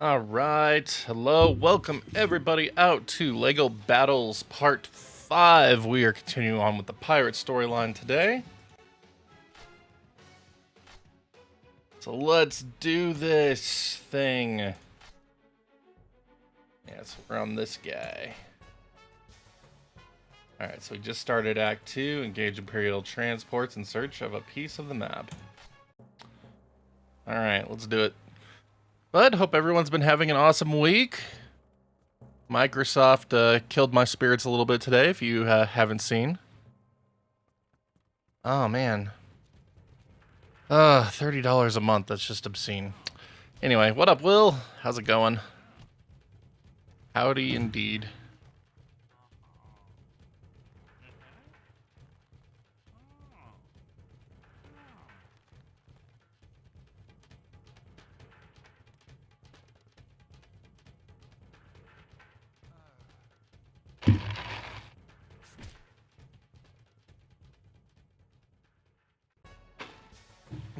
All right, hello, welcome everybody out to LEGO Battles Part 5. We are continuing on with the pirate storyline today. So let's do this thing. Yeah, so we're on this guy. Alright, so we just started Act 2, engage Imperial transports in search of a piece of the map. Alright, let's do it. But hope everyone's been having an awesome week. Microsoft killed my spirits a little bit today, if you haven't seen. Oh, man. $30 a month, that's just obscene. Anyway, what up, Will? How's it going? Howdy indeed.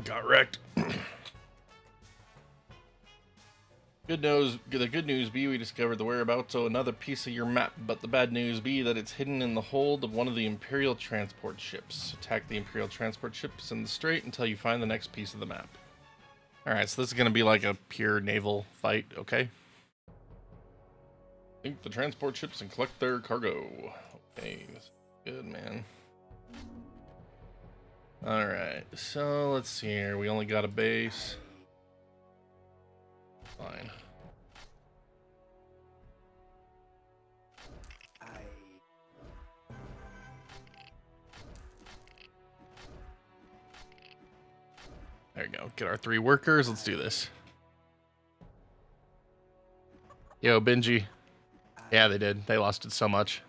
Got wrecked. The good news be we discovered the whereabouts of another piece of your map, but the bad news be that it's hidden in the hold of one of the Imperial transport ships. Attack the Imperial transport ships in the strait until you find the next piece of the map. Alright, so this is gonna be like a pure naval fight, okay? Sink the transport ships and collect their cargo. Okay, that's good, man. Alright, so let's see here. We only got a base. Fine. There we go. Get our 3 workers. Let's do this. Yo, Benji. Yeah, they did. They lost it so much.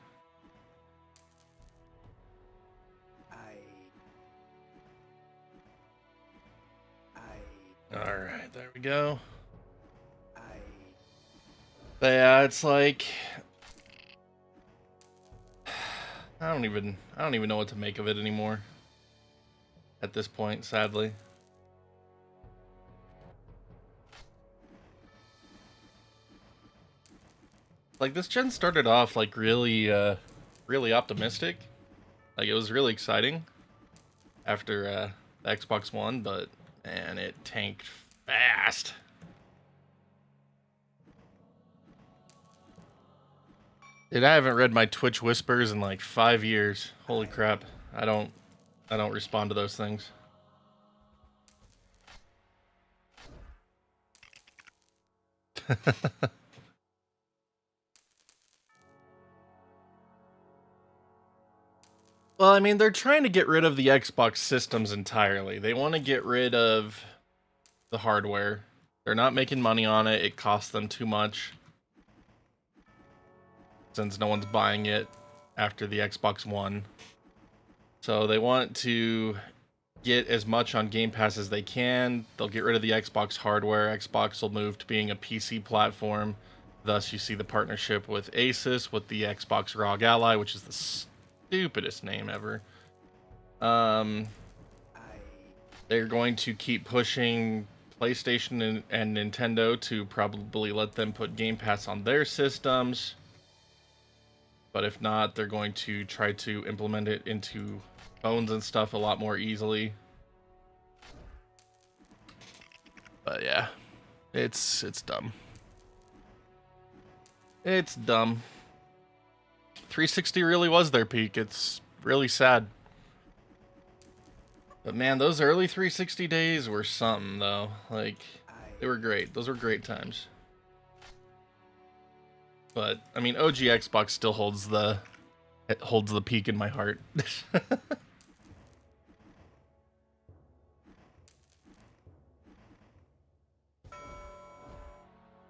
Alright, there we go. But yeah, it's like I don't even know what to make of it anymore. At this point, sadly. Like, this gen started off like really optimistic. Like, it was really exciting after the Xbox One, but man, it tanked fast. Dude, I haven't read my Twitch whispers in like 5 years. Holy crap. I don't respond to those things. Well, I mean, they're trying to get rid of the Xbox systems entirely. They want to get rid of the hardware. They're not making money on it. It costs them too much. Since no one's buying it after the Xbox One. So they want to get as much on Game Pass as they can. They'll get rid of the Xbox hardware. Xbox will move to being a PC platform. Thus, you see the partnership with Asus, with the Xbox ROG Ally, which is the stupidest name ever. They're going to keep pushing PlayStation and Nintendo to probably let them put Game Pass on their systems. But if not, they're going to try to implement it into phones and stuff a lot more easily. But yeah, it's dumb. It's dumb. 360 really was their peak. It's really sad. But man, those early 360 days were something, though. Like, they were great. Those were great times. But I mean, OG Xbox still holds the peak in my heart.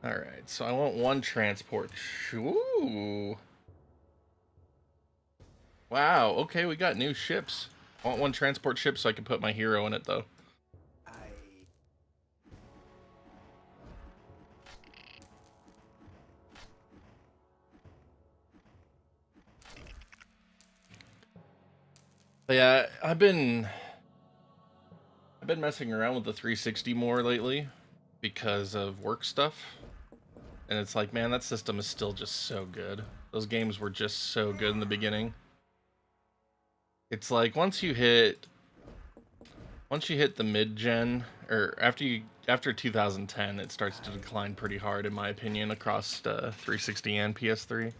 All right, so I want 1 transport. Ooh. Wow. Okay, we got new ships. I want 1 transport ship so I can put my hero in it, though. But yeah, I've been messing around with the 360 more lately because of work stuff. And it's like, man, that system is still just so good. Those games were just so good in the beginning. It's like once you hit the mid-gen, or after 2010, it starts to decline pretty hard, in my opinion, across 360 and PS3.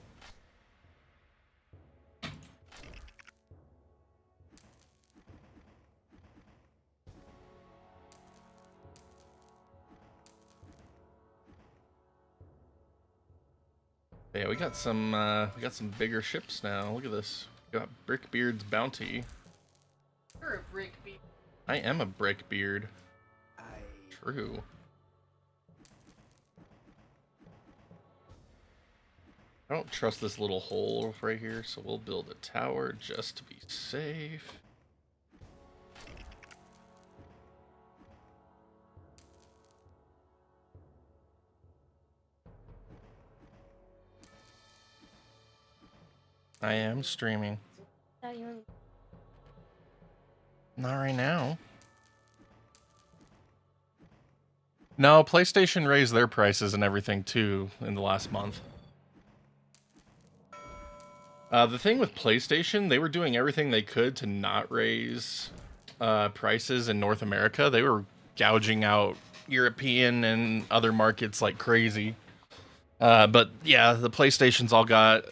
Yeah, we got some bigger ships now. Look at this. We got Brickbeard's Bounty. You're a Brickbeard. I am a Brickbeard. True. I don't trust this little hole right here, so we'll build a tower just to be safe. I am streaming. Not right now. No, PlayStation raised their prices and everything too in the last month. The thing with PlayStation, they were doing everything they could to not raise prices in North America. They were gouging out European and other markets like crazy. But yeah, the PlayStation's all got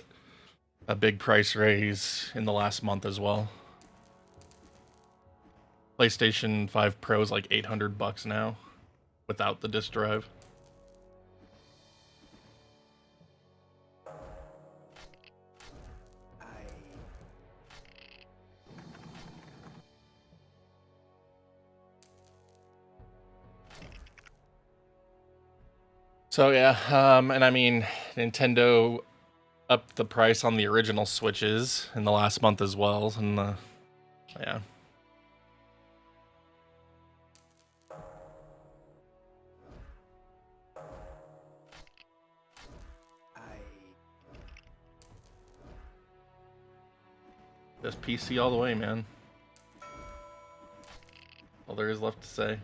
a big price raise in the last month as well. PlayStation 5 Pro is like $800 now without the disc drive. So yeah, and I mean, Nintendo upped the price on the original Switches in the last month as well, and yeah. Just PC all the way, man. All there is left to say.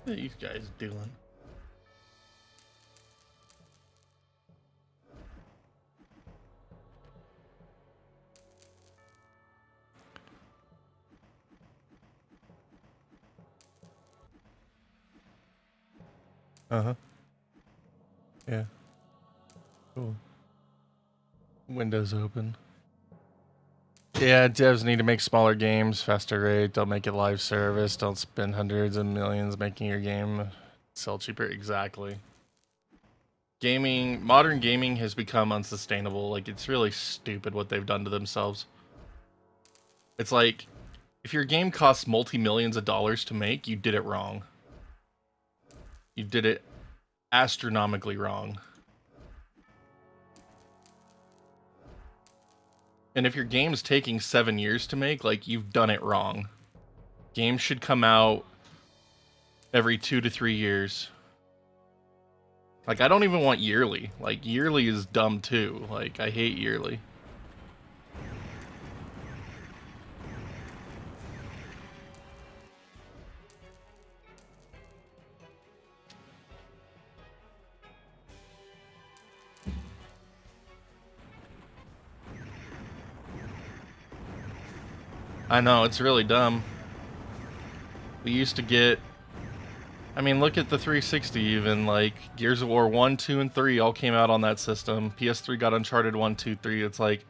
What are these guys doing? Uh-huh. Yeah. Cool. Windows open. Yeah, devs need to make smaller games, faster rate, don't make it live service, don't spend hundreds of millions making your game sell cheaper. Exactly. Modern gaming has become unsustainable. Like, it's really stupid what they've done to themselves. It's like, if your game costs multi-millions of dollars to make, you did it wrong. You did it astronomically wrong. And if your game's taking 7 years to make, like, you've done it wrong. Games should come out every 2 to 3 years. Like, I don't even want yearly. Like, yearly is dumb too. Like, I hate yearly. I know, it's really dumb. We used to get... I mean, look at the 360 even, like, Gears of War 1, 2, and 3 all came out on that system. PS3 got Uncharted 1, 2, 3. It's like,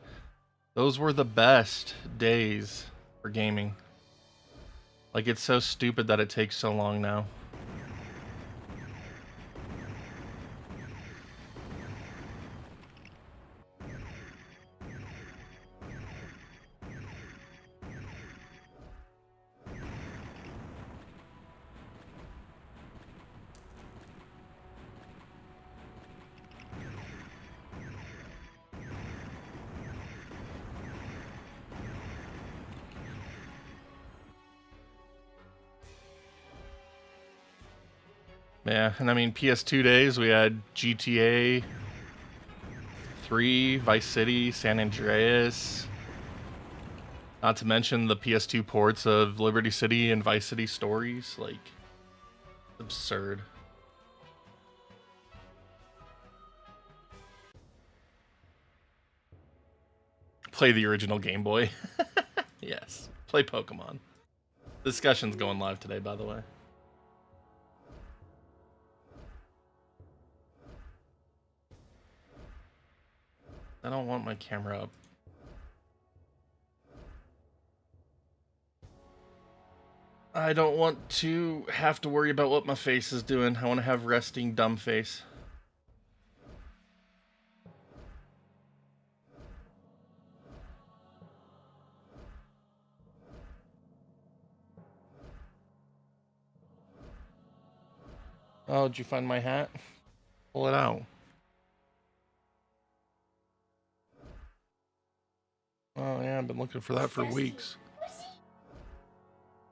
those were the best days for gaming. Like, it's so stupid that it takes so long now. Yeah, and I mean, PS2 days, we had GTA 3, Vice City, San Andreas. Not to mention the PS2 ports of Liberty City and Vice City Stories. Like, absurd. Play the original Game Boy. Yes. Play Pokemon. Discussion's going live today, by the way. I don't want my camera up. I don't want to have to worry about what my face is doing. I want to have resting dumb face. Oh, did you find my hat? Pull it out. Oh yeah, I've been looking for that for weeks.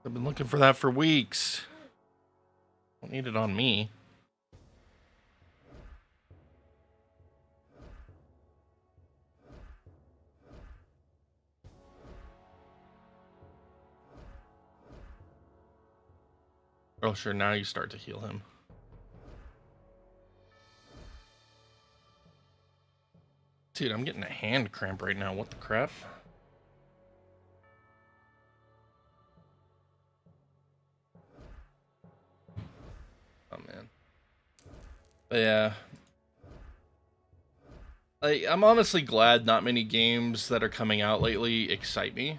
I've been looking for that for weeks. Don't need it on me. Oh sure, now you start to heal him. Dude, I'm getting a hand cramp right now. What the crap? Oh man. But yeah. I'm honestly glad not many games that are coming out lately excite me.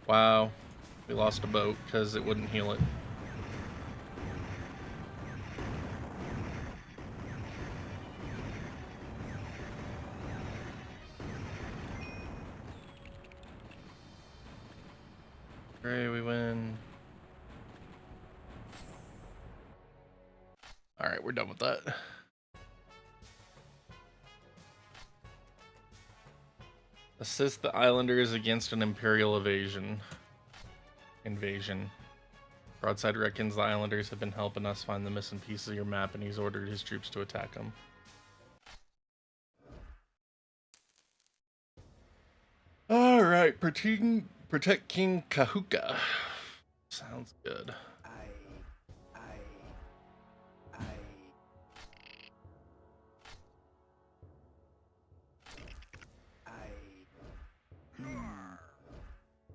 Wow. We lost a boat because it wouldn't heal it. Great, we win. Alright, we're done with that. Assist the islanders against an imperial invasion. Broadside reckons the islanders have been helping us find the missing pieces of your map, and he's ordered his troops to attack them. Alright, protect King Kahuka. Sounds good.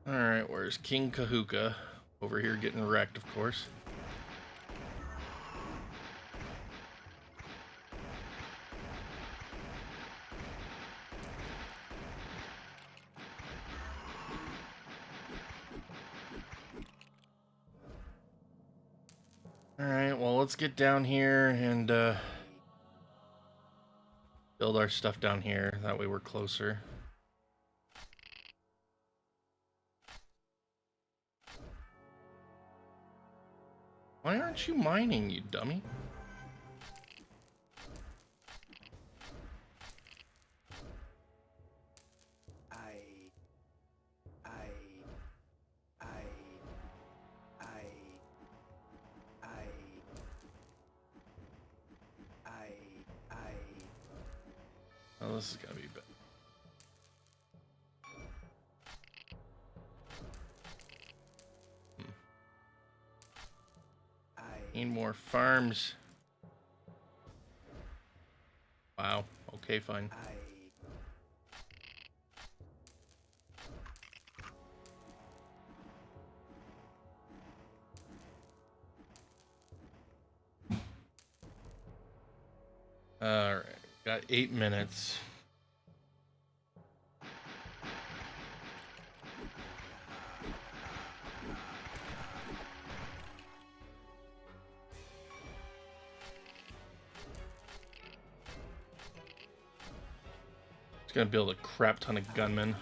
Alright, where's King Kahuka? Over here getting wrecked, of course. Alright, well, let's get down here and build our stuff down here. That way we're closer. Why aren't you mining, you dummy? Oh, this is gonna be bad. Need more farms. Wow. Okay, fine. Alright. Got 8 minutes. It's gonna build a crap ton of gunmen.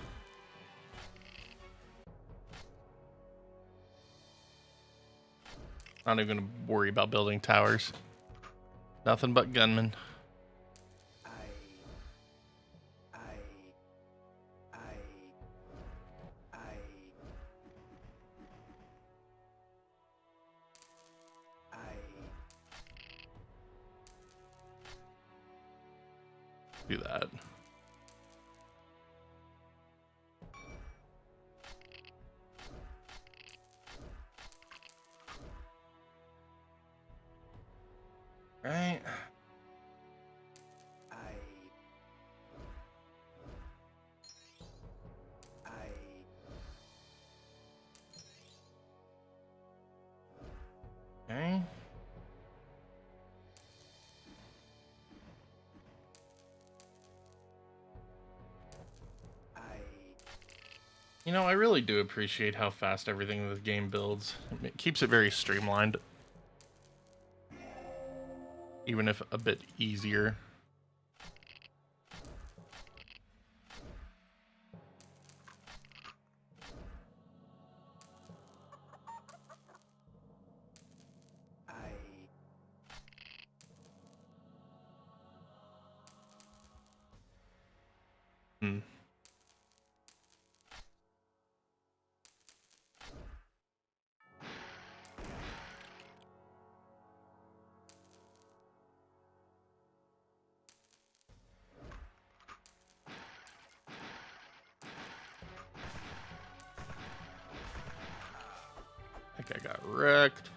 Not even gonna worry about building towers. Nothing but gunmen. Do that. Right. Okay. You know, I really do appreciate how fast everything in this game builds. It keeps it very streamlined. Even if a bit easier. Hmm. I think I got wrecked.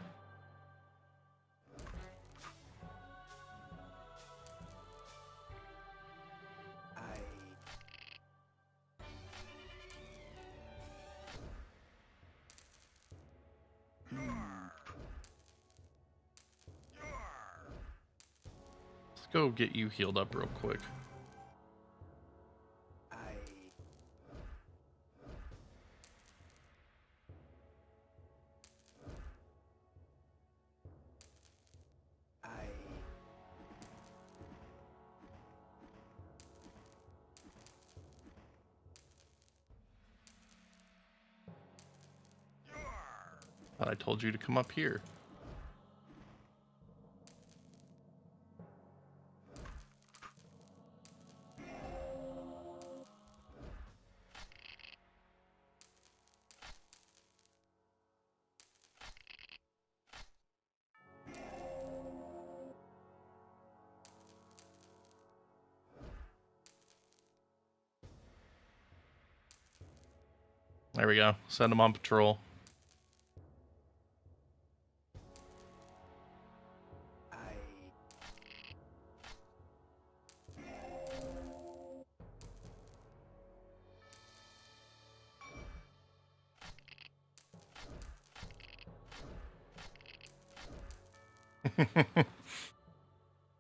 Let's go get you healed up real quick. Thought I told you to come up here. There we go. Send them on patrol.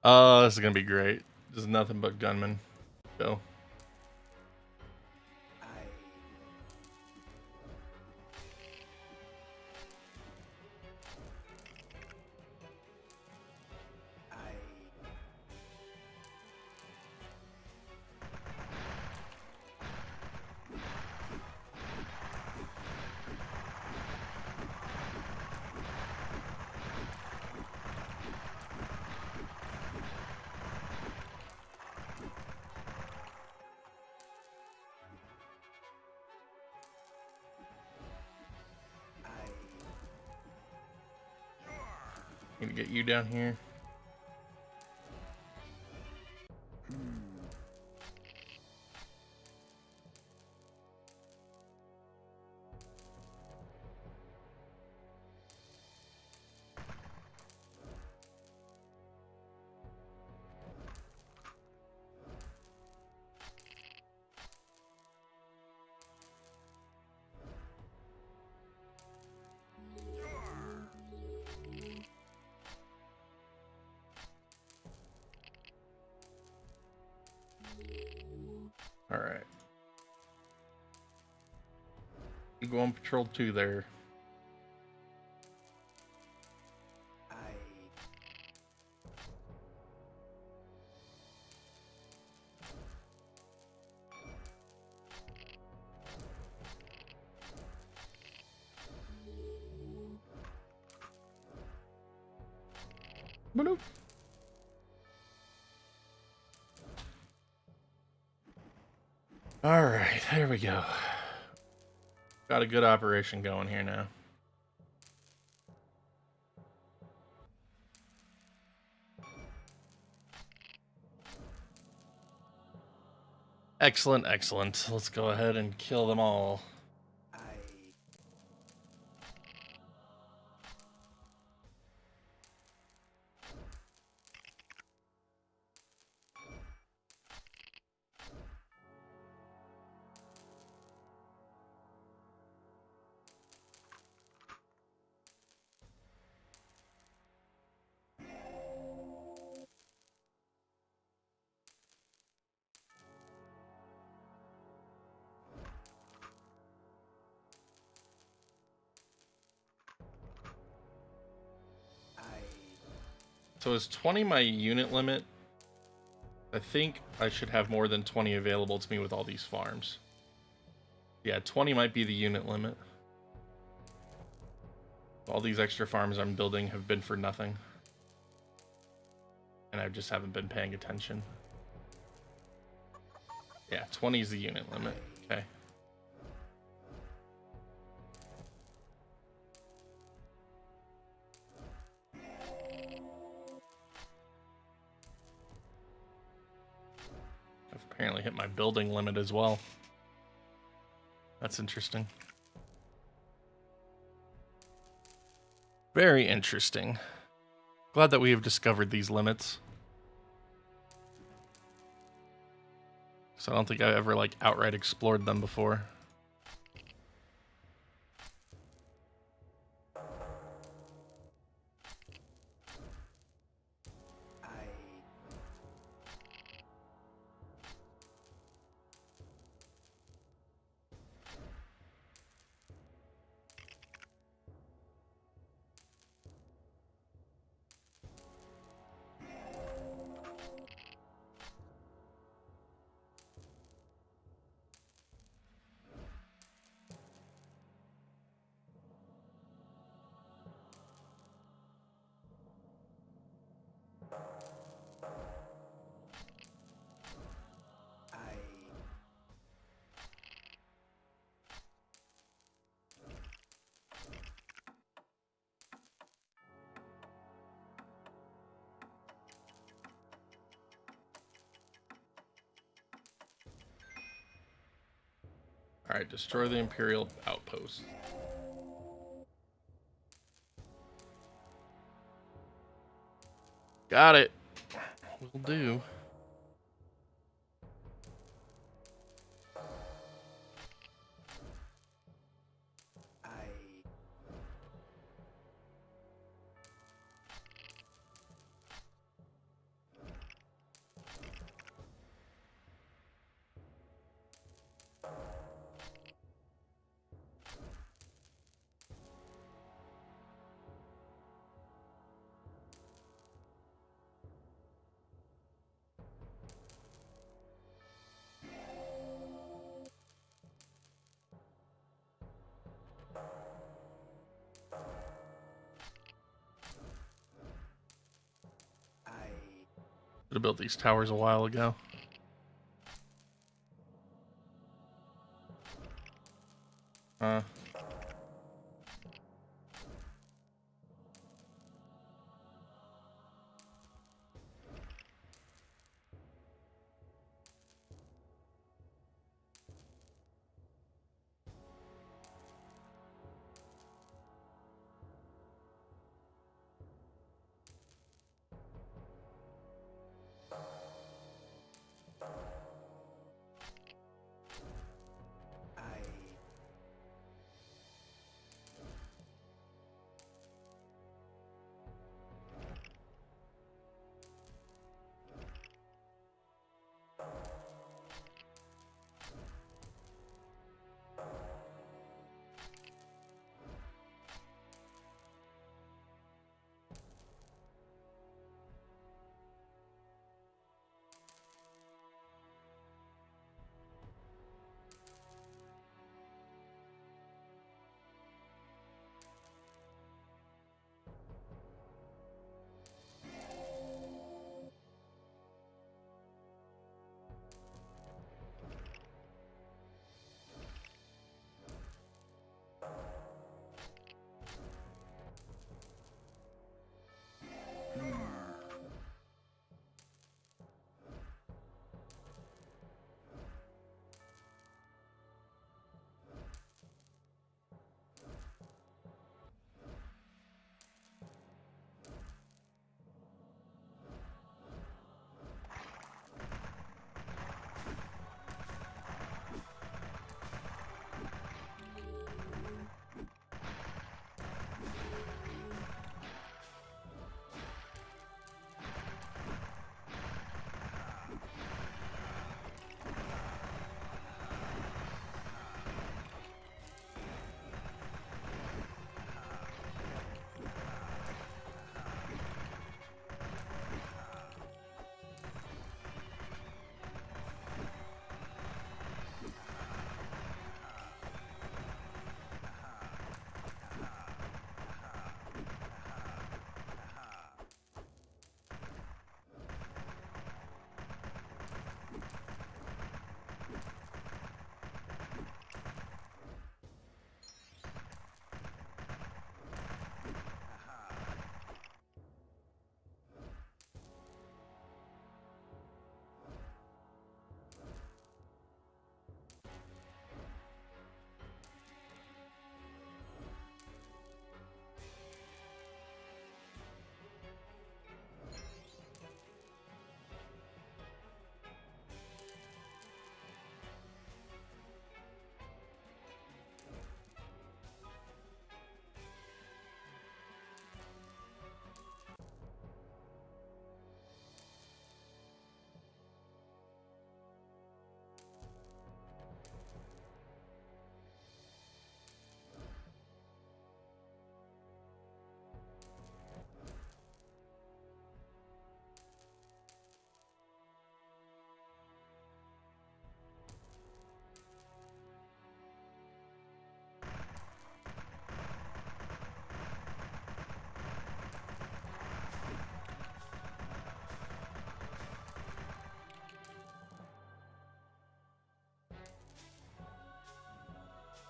Oh, this is gonna be great. There's nothing but gunmen. Go. Need to get you down here. All right. You go on patrol 2 there. Bloop. All right, there we go. Got a good operation going here now. Excellent, excellent. Let's go ahead and kill them all. So is 20 my unit limit? I think I should have more than 20 available to me with all these farms. Yeah, 20 might be the unit limit. All these extra farms I'm building have been for nothing. And I just haven't been paying attention. Yeah, 20 is the unit limit. Okay. I've apparently hit my building limit as well. That's interesting. Very interesting. Glad that we have discovered these limits. So I don't think I've ever like outright explored them before. Alright, destroy the Imperial outpost. Got it. Will do. Should have built these towers a while ago.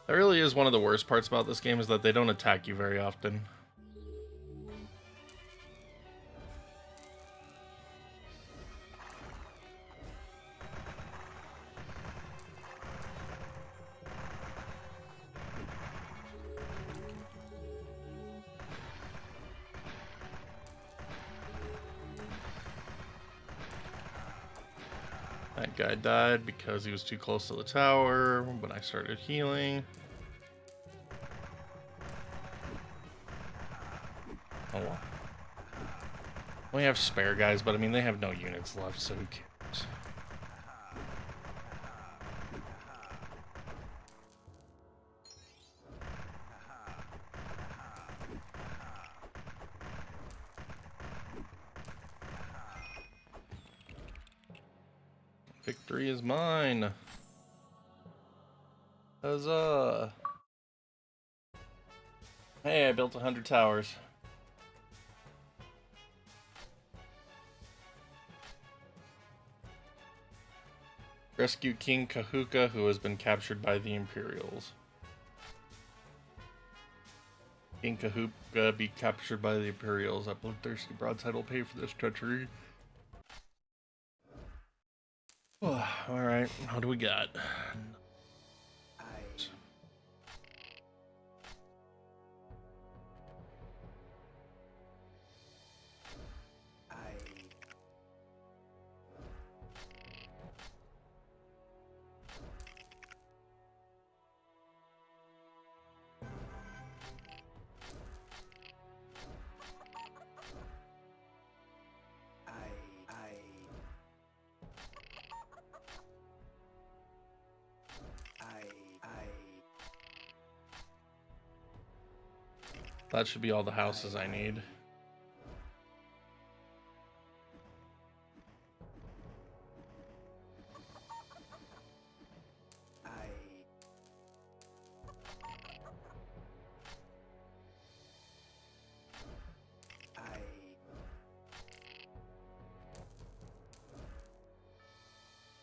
That really is one of the worst parts about this game, is that they don't attack you very often. That guy died because he was too close to the tower when I started healing. Oh well. We have spare guys, but I mean, they have no units left, so who cares? Victory is mine. Huzzah. Hey, I built 100 towers. Rescue King Kahuka, who has been captured by the Imperials. King Kahuka be captured by the Imperials. That bloodthirsty broadside will pay for this treachery. Alright, what do we got? That should be all the houses I need.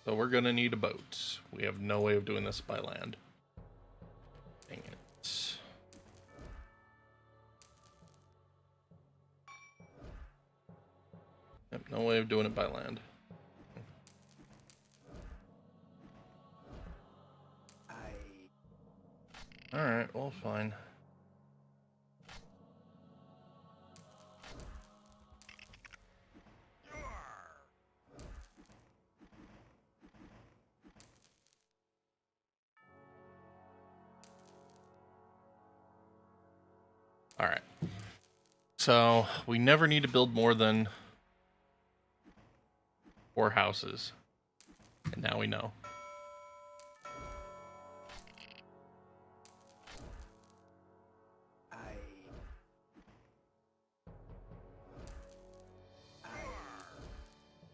So we're gonna need a boat. We have no way of doing this by land. Dang it. Yep, no way of doing it by land. Alright, well, fine. Alright. So, we never need to build more than 4 houses. And now we know.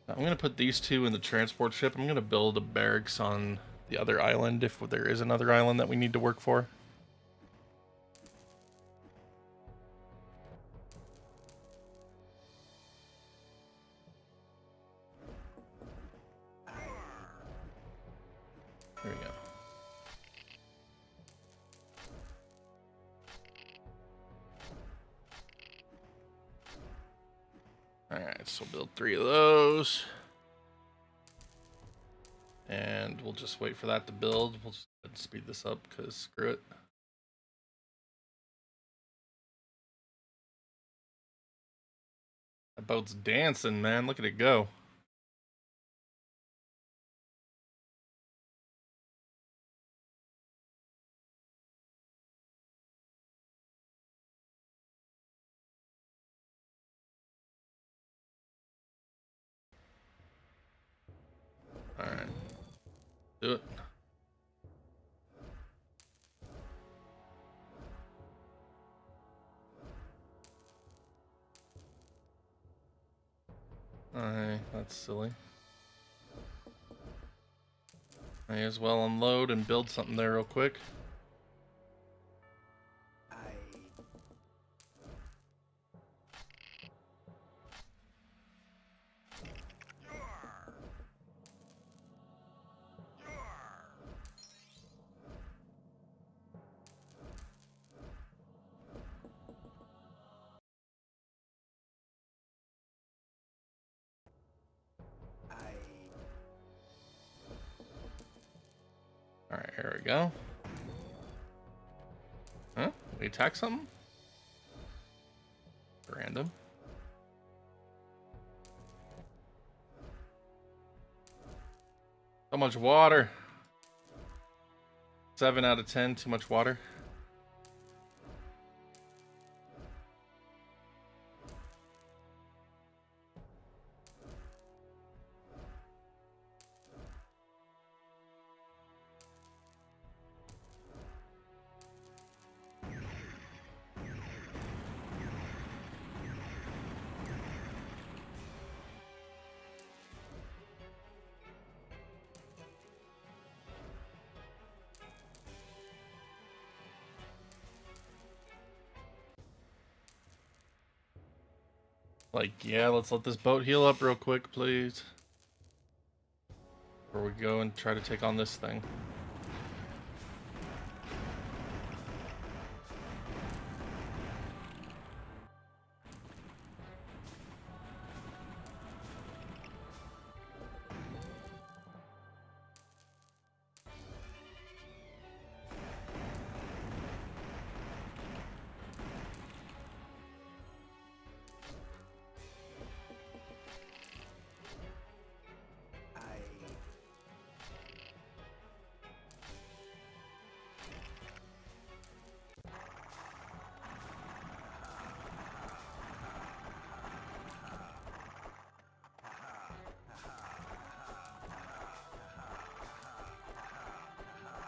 I'm going to put these 2 in the transport ship. I'm going to build a barracks on the other island, if there is another island that we need to work for. There we go. Alright, so we'll build 3 of those. And we'll just wait for that to build. We'll just speed this up because screw it. That boat's dancing, man. Look at it go. Alright. Do it. Alright, that's silly. May as well unload and build something there real quick. Alright, here we go. Huh? We attack something? Random. So much water. 7 out of 10, too much water. Like, yeah, let's let this boat heal up real quick, please. Before we go and try to take on this thing.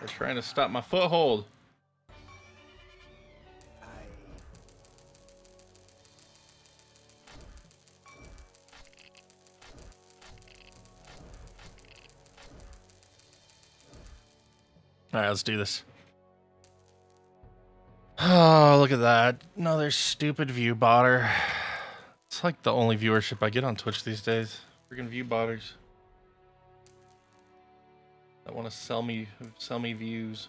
They're trying to stop my foothold. Alright, let's do this. Oh, look at that. Another stupid view botter. It's like the only viewership I get on Twitch these days. Freaking view botters. That want to sell me views.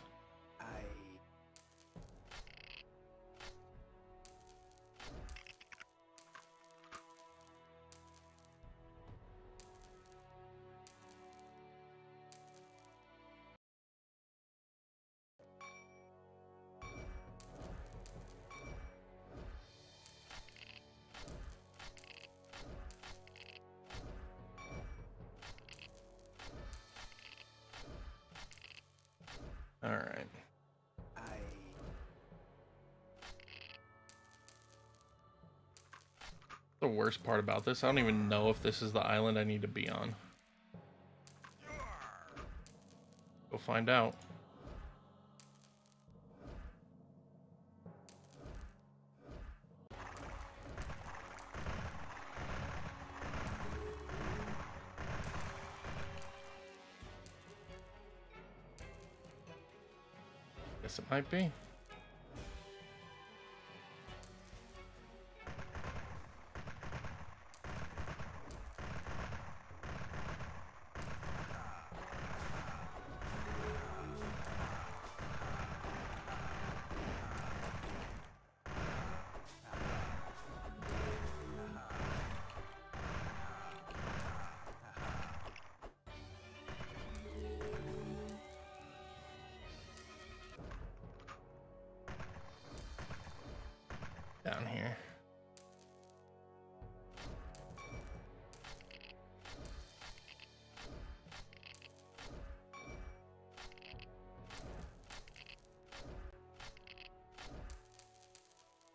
All right. The worst part about this, I don't even know if this is the island I need to be on. Go find out. Guess it might be. Down here.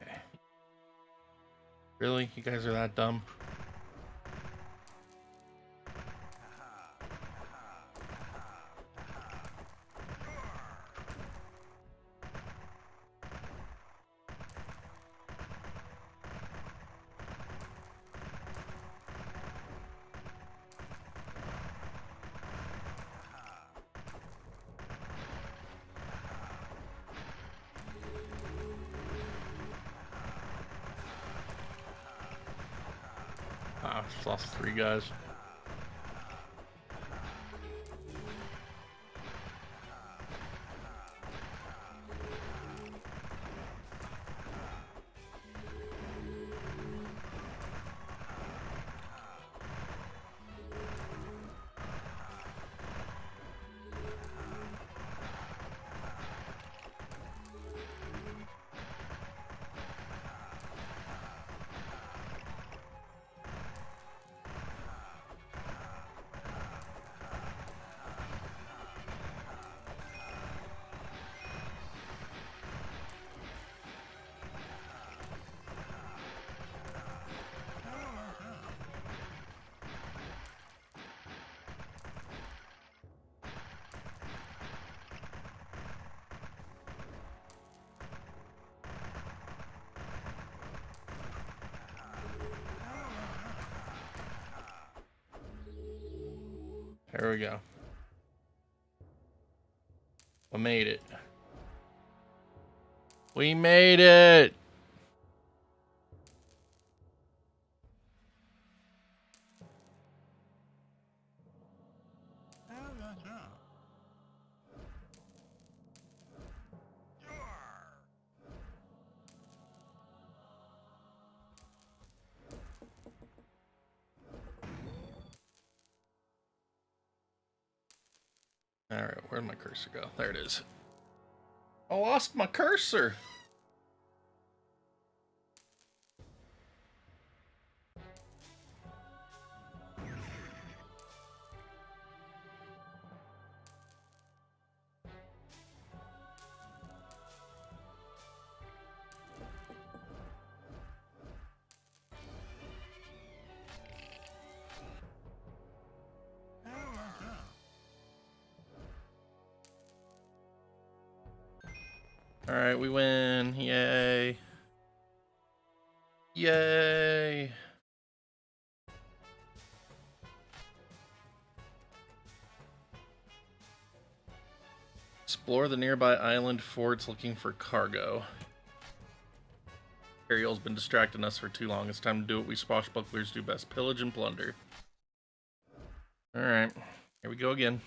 Okay. Really? You guys are that dumb? Ah, just lost 3 guys. There we go. We made it. We made it! Alright, where'd my cursor go? There it is. I lost my cursor! Alright, we win. Yay. Yay. Explore the nearby island forts looking for cargo. Ariel's been distracting us for too long. It's time to do what we swashbucklers do best. Pillage and plunder. Alright. Here we go again.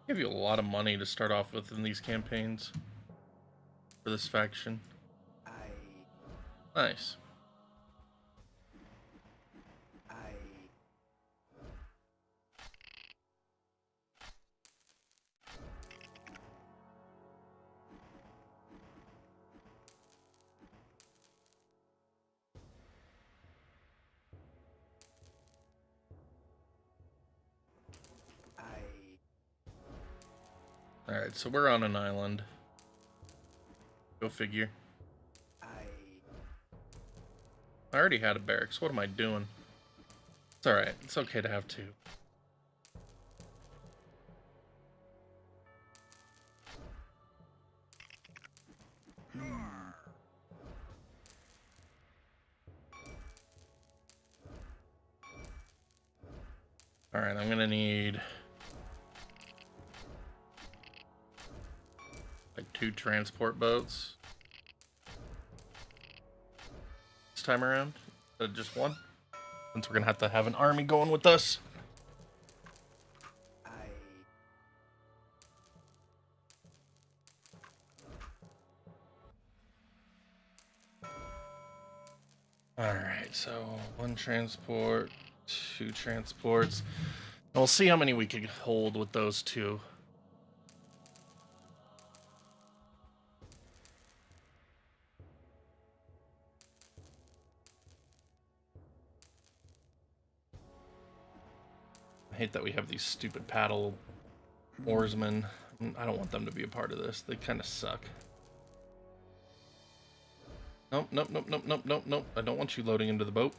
Give you a lot of money to start off with in these campaigns for this faction. Nice. Alright, so we're on an island. Go figure. I already had a barracks. What am I doing? It's alright. It's okay to have two. Alright, I'm gonna need like 2 transport boats this time around, instead of just one, since we're gonna have to have an army going with us. Alright, so 1 transport, 2 transports. And we'll see how many we can hold with those 2. I hate that we have these stupid paddle oarsmen. I don't want them to be a part of this. They kind of suck. Nope, nope, nope, nope, nope, nope, nope. I don't want you loading into the boat.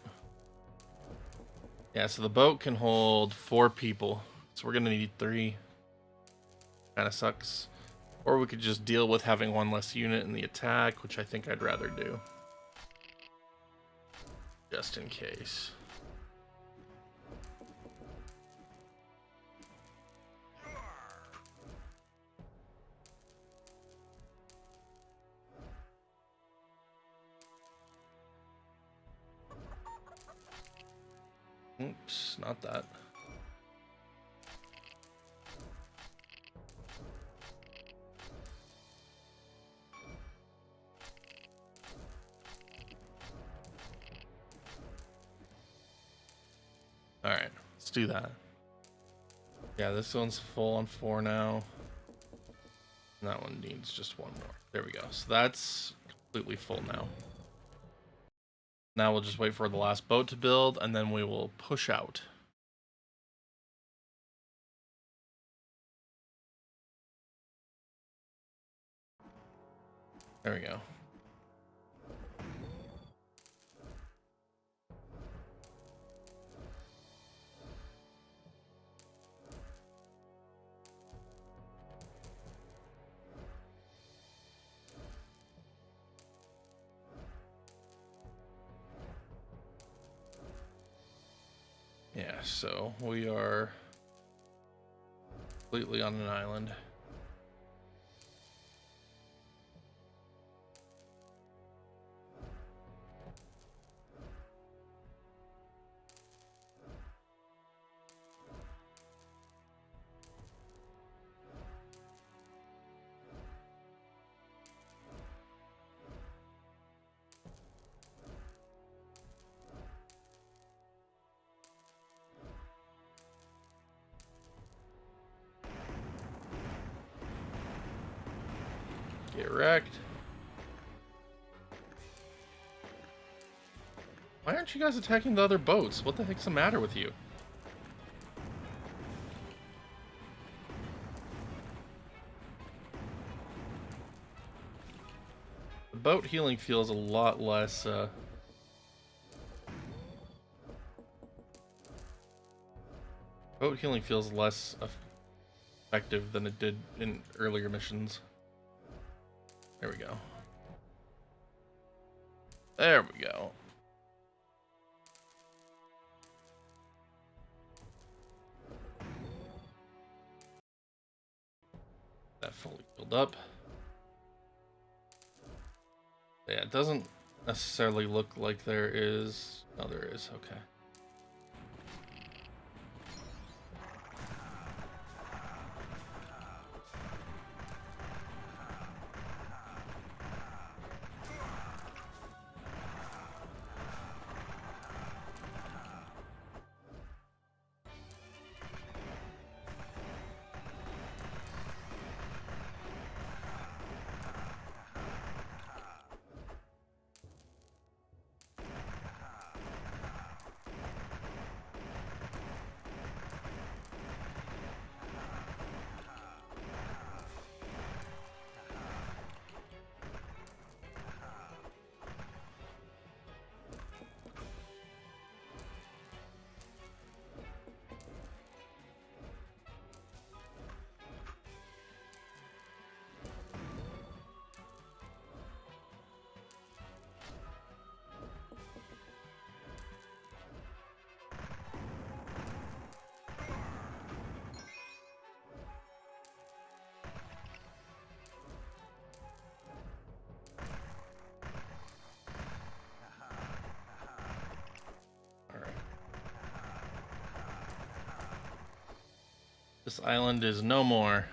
Yeah, so the boat can hold 4 people. So we're gonna need 3. Kinda sucks. Or we could just deal with having 1 less unit in the attack, which I think I'd rather do. Just in case. Oops, not that. Alright, let's do that. Yeah, this one's full on 4 now. And that one needs just 1 more. There we go. So that's completely full now. Now we'll just wait for the last boat to build, and then we will push out. There we go. Yeah, so we are completely on an island. Get wrecked. Why aren't you guys attacking the other boats? What the heck's the matter with you? The boat healing feels a lot less, boat healing feels less effective than it did in earlier missions. There we go. There we go. That fully filled up. Yeah, it doesn't necessarily look like there is... Oh, there is. Okay. This island is no more.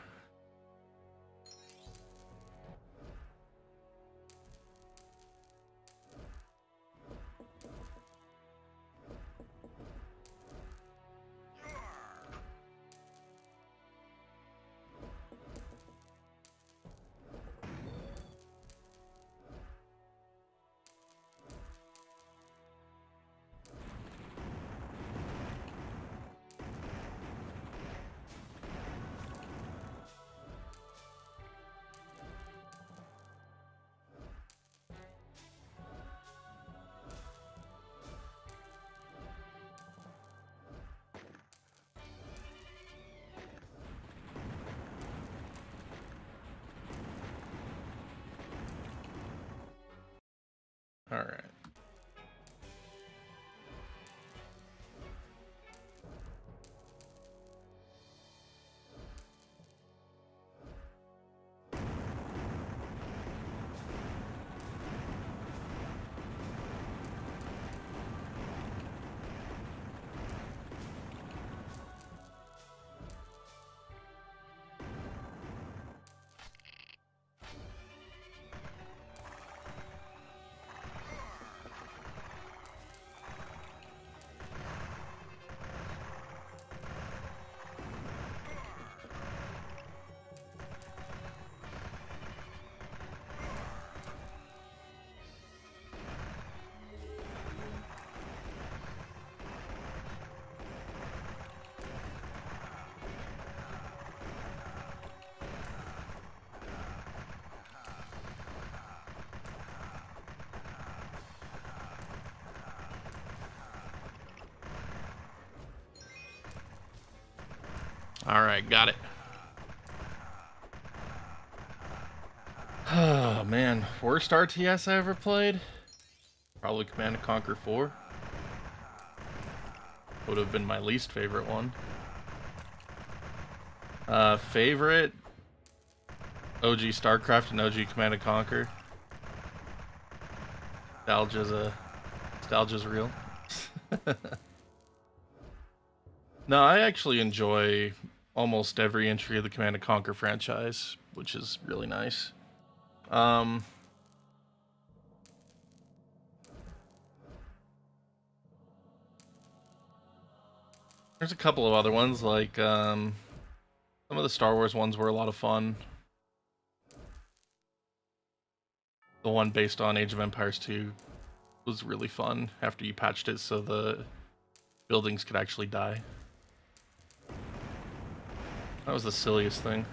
Alright, got it. Oh man, worst RTS I ever played? Probably Command & Conquer 4. Would have been my least favorite one. Favorite? OG StarCraft and OG Command & Conquer. Nostalgia's real. No, I actually enjoy almost every entry of the Command & Conquer franchise, which is really nice. There's a couple of other ones, like some of the Star Wars ones were a lot of fun. The one based on Age of Empires 2 was really fun after you patched it so the buildings could actually die. That was the silliest thing.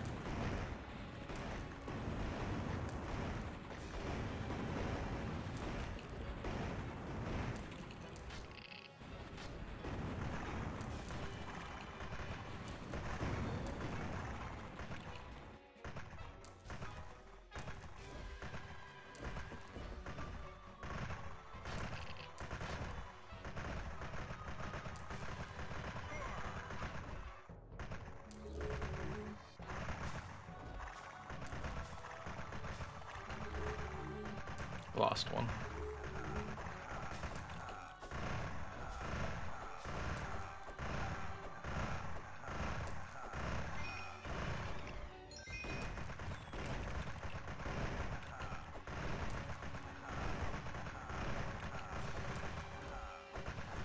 Lost one.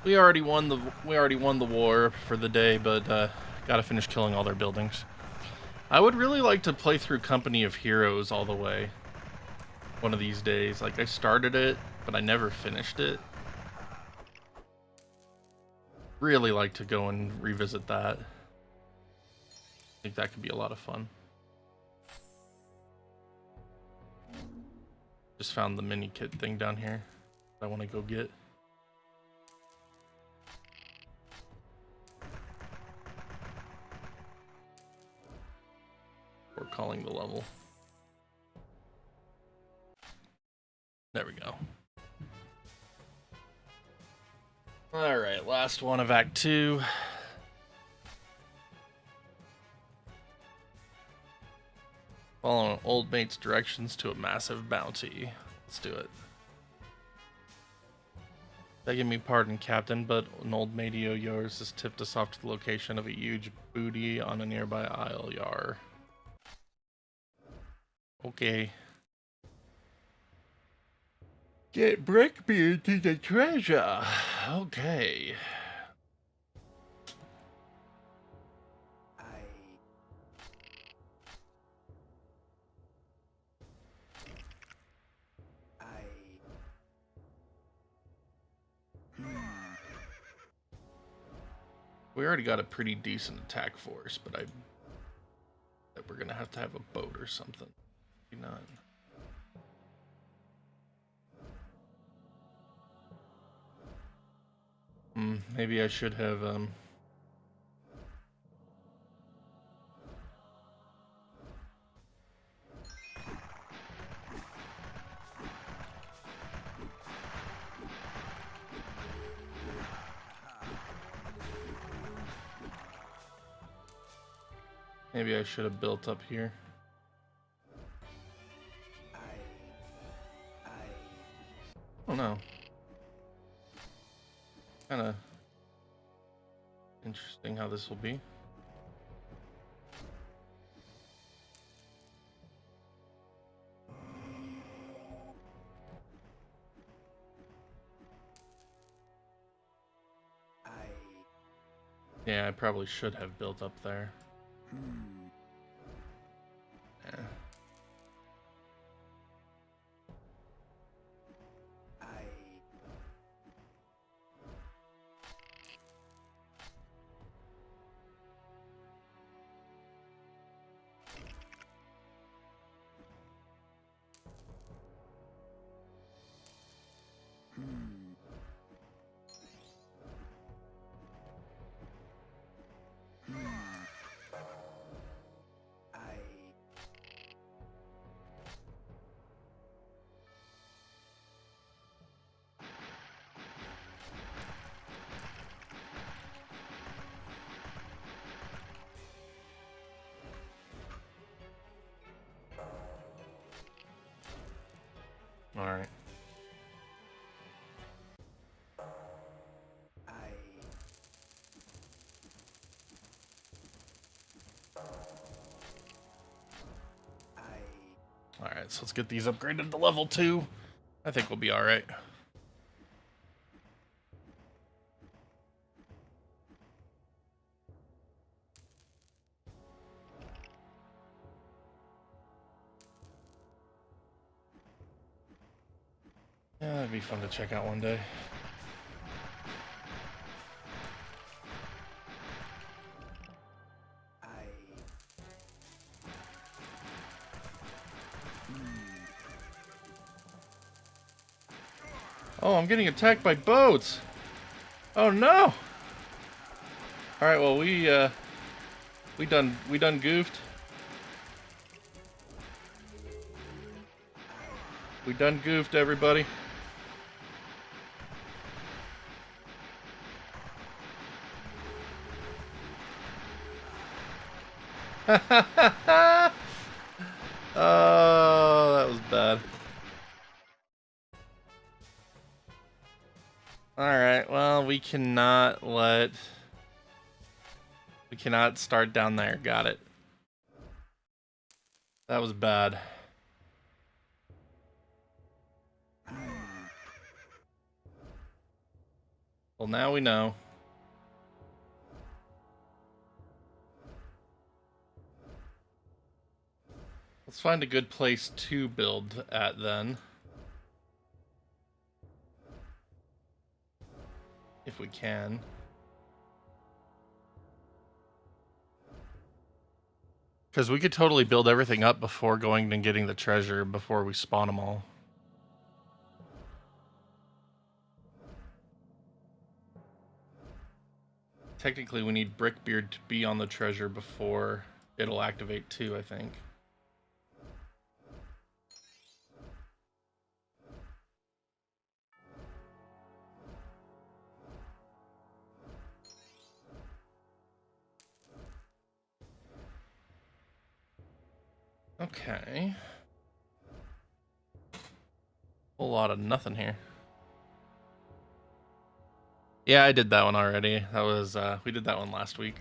We already won the war for the day, but gotta finish killing all their buildings. I would really like to play through Company of Heroes all the way. One of these days. Like, I started it, but I never finished it. Really like to go and revisit that. I think that could be a lot of fun. Just found the mini kit thing down here I want to go get. We're calling the level. There we go. Alright, last one of Act 2. Following old mate's directions to a massive bounty. Let's do it. Begging me pardon, Captain, but an old matey of yours has tipped us off to the location of a huge booty on a nearby isle, yar. Okay. Get Brickbeard to the treasure. Okay. We already got a pretty decent attack force, but that we're gonna have to have a boat or something. Maybe not. Maybe I should have maybe I should have built up here. Oh no. Kinda interesting how this will be. Yeah, I probably should have built up there. Yeah. Alright, so let's get these upgraded to level 2. I think we'll be alright. Yeah, that'd be fun to check out one day. Oh, I'm getting attacked by boats. Oh no. All right, well we done goofed. We done goofed, everybody. Oh, that was bad. Alright, well, we cannot start down there. Got it. That was bad. Well, now we know. Let's find a good place to build at then. If we can. Because we could totally build everything up before going and getting the treasure before we spawn them all. Technically, we need Brickbeard to be on the treasure before it'll activate too, I think. Okay. Whole lot of nothing here. Yeah, I did that one already. That was, we did that one last week.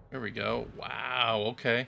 Here we go. Wow, okay.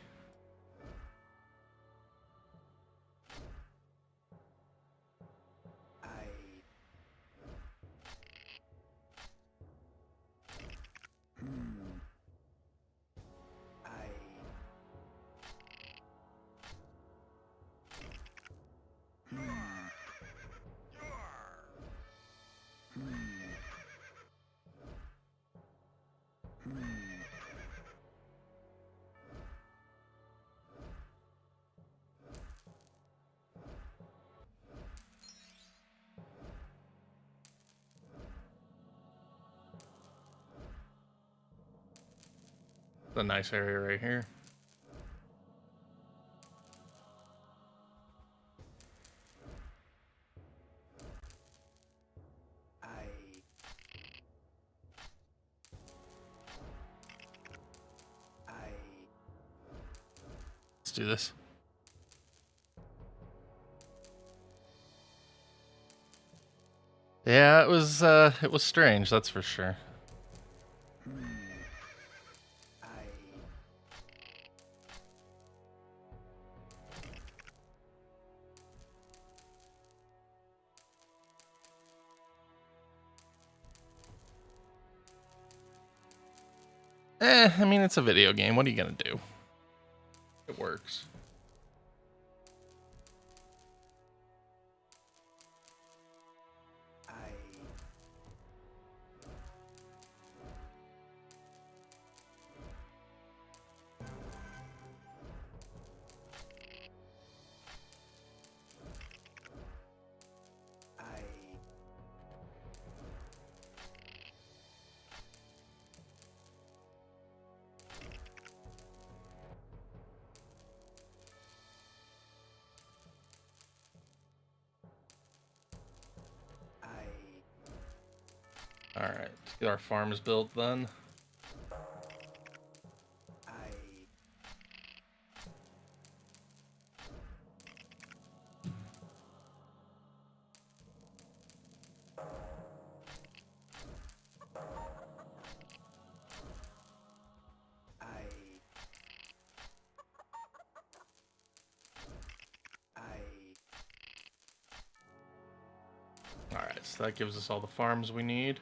It's a nice area right here. Let's do this. Yeah, it was strange, that's for sure. I mean, it's a video game. What are you gonna do? It works. Alright, let's get our farms built then. Alright, so that gives us all the farms we need.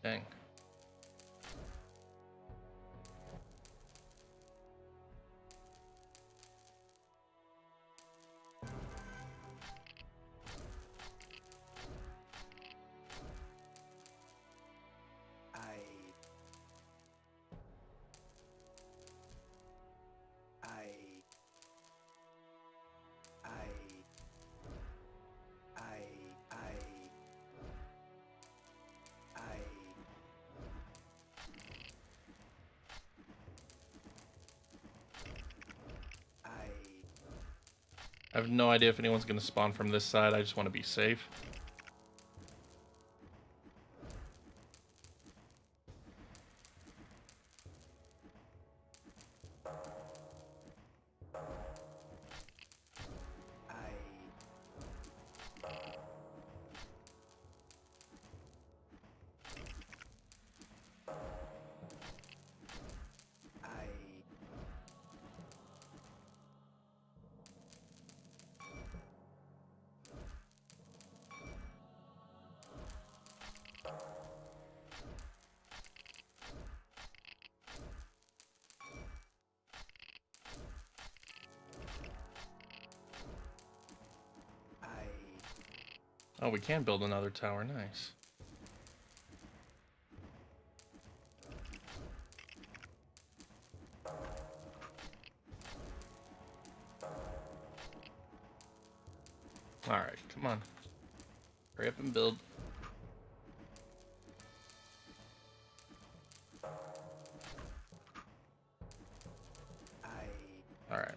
Dang. I have no idea if anyone's going to spawn from this side. I just want to be safe. Oh, we can build another tower. Nice. Alright, come on. Hurry up and build. Alright.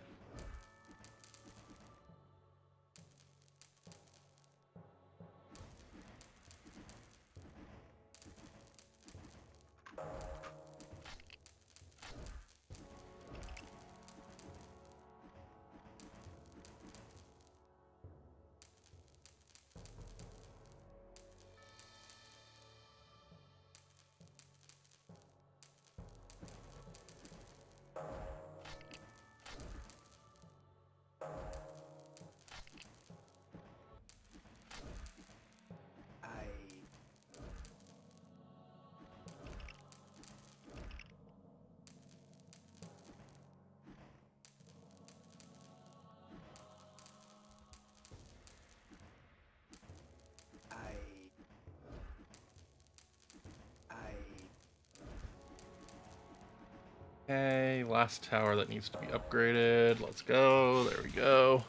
Okay, last tower that needs to be upgraded. Let's go. There we go.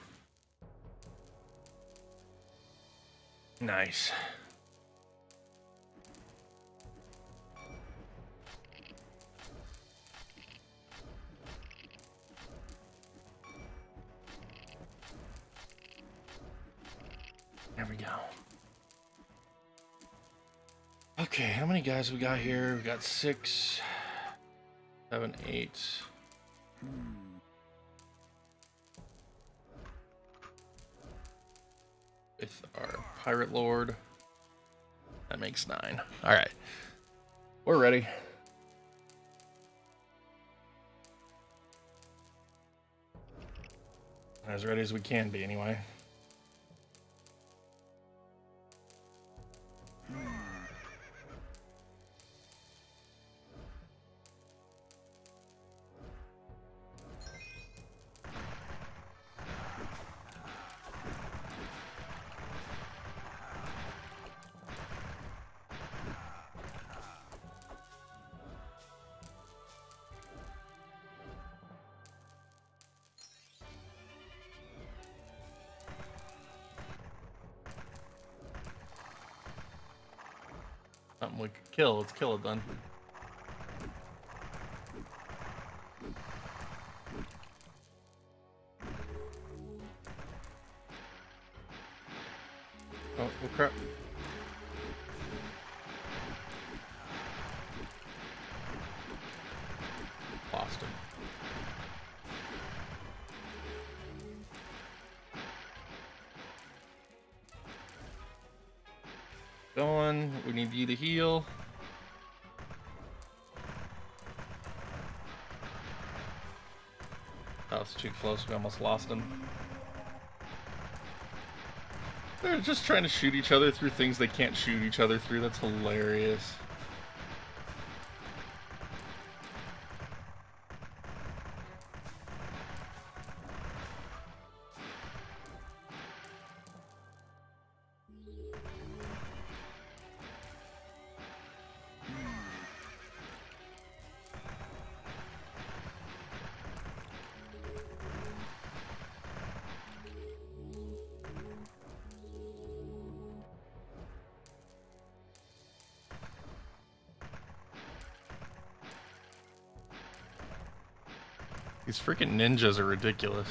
Nice. There we go. Okay, how many guys we got here? We got 6, 7, 8. With our pirate lord. That makes 9. Alright. We're ready. As ready as we can be, anyway. Something we could kill. Let's kill it then. Oh, crap. Lost him. Going. We need you to heal. That was too close. We almost lost him. They're just trying to shoot each other through things they can't shoot each other through. That's hilarious. These freaking ninjas are ridiculous.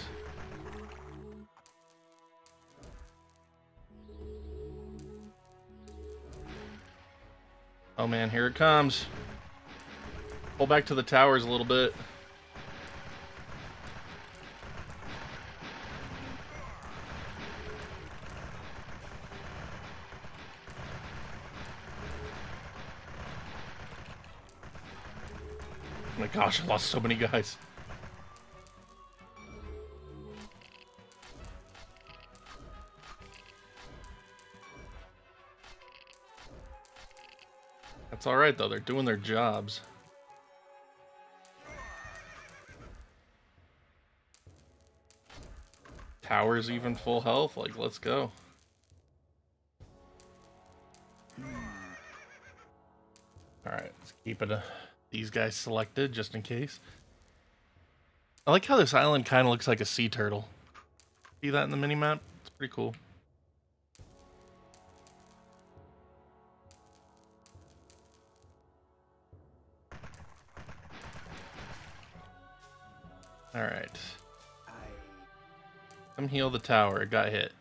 Oh man, here it comes. Pull back to the towers a little bit. Oh my gosh, I lost so many guys. That's alright though, they're doing their jobs. Tower's even full health, like let's go. Alright, let's keep it these guys selected just in case. I like how this island kind of looks like a sea turtle. See that in the minimap? It's pretty cool. Alright. Come heal the tower, it got hit.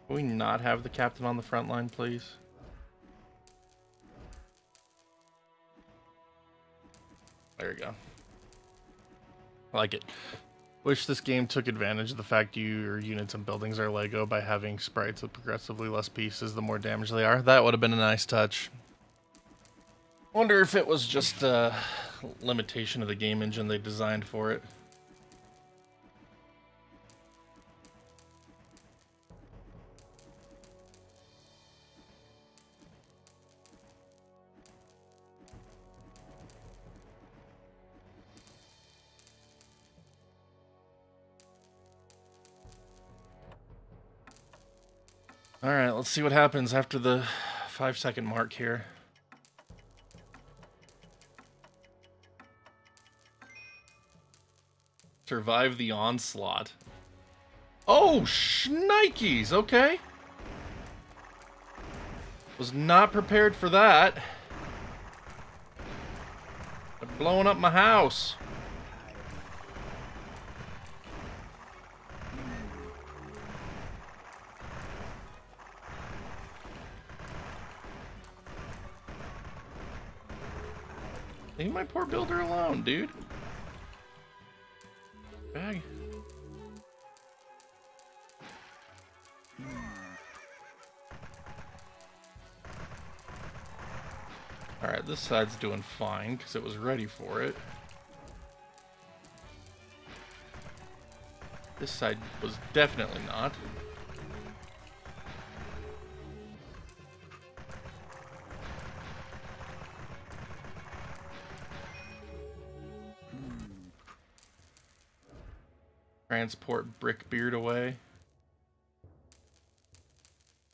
Can we not have the captain on the front line, please? There you go. I like it. Wish this game took advantage of the fact your units and buildings are Lego by having sprites with progressively less pieces the more damage they are. That would have been a nice touch. Wonder if it was just a limitation of the game engine they designed for it. Alright, let's see what happens after the 5-second mark here. Survive the onslaught. Oh, shnikes! Okay. Was not prepared for that. They're blowing up my house. Leave my poor builder alone, dude. Bag. Alright, this side's doing fine because it was ready for it. This side was definitely not. transport Brickbeard away.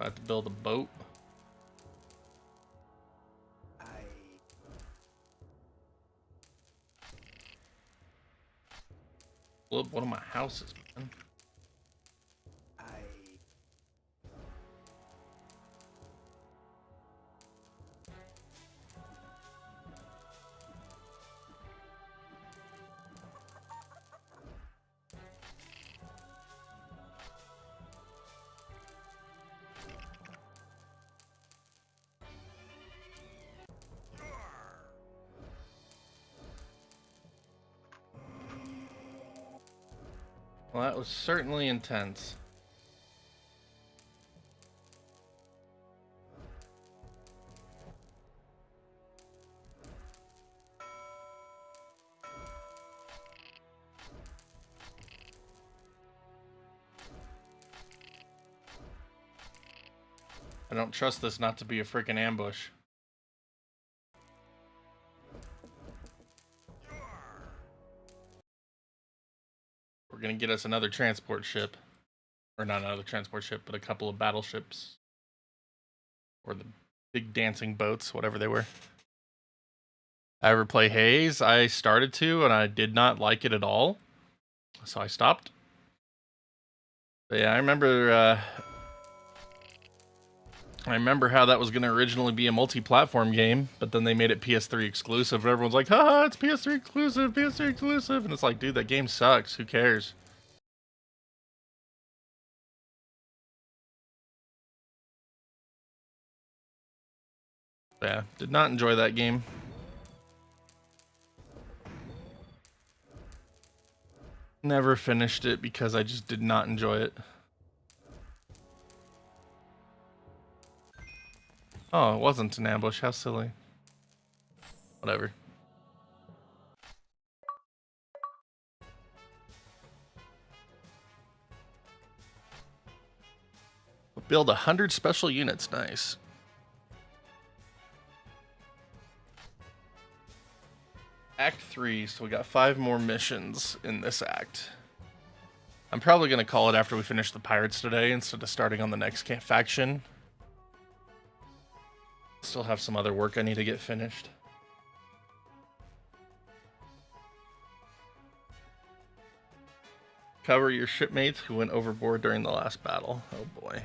I have to build a boat. Flip one of my houses, man. Well, that was certainly intense. I don't trust this not to be a freaking ambush. We're gonna get us another transport ship. Or not another transport ship, but a couple of battleships. Or the big dancing boats, whatever they were. I ever play Haze? I started to, and I did not like it at all. So I stopped. But yeah, I remember how that was going to originally be a multi-platform game, but then they made it PS3 exclusive, and everyone's like, haha, it's PS3 exclusive, PS3 exclusive, and it's like, dude, that game sucks, who cares? Yeah, did not enjoy that game. Never finished it because I just did not enjoy it. Oh, it wasn't an ambush, how silly. Whatever. Build 100 special units, nice. Act 3, so we got 5 more missions in this act. I'm probably going to call it after we finish the pirates today instead of starting on the next faction. Still have some other work I need to get finished. Cover your shipmates who went overboard during the last battle. Oh boy.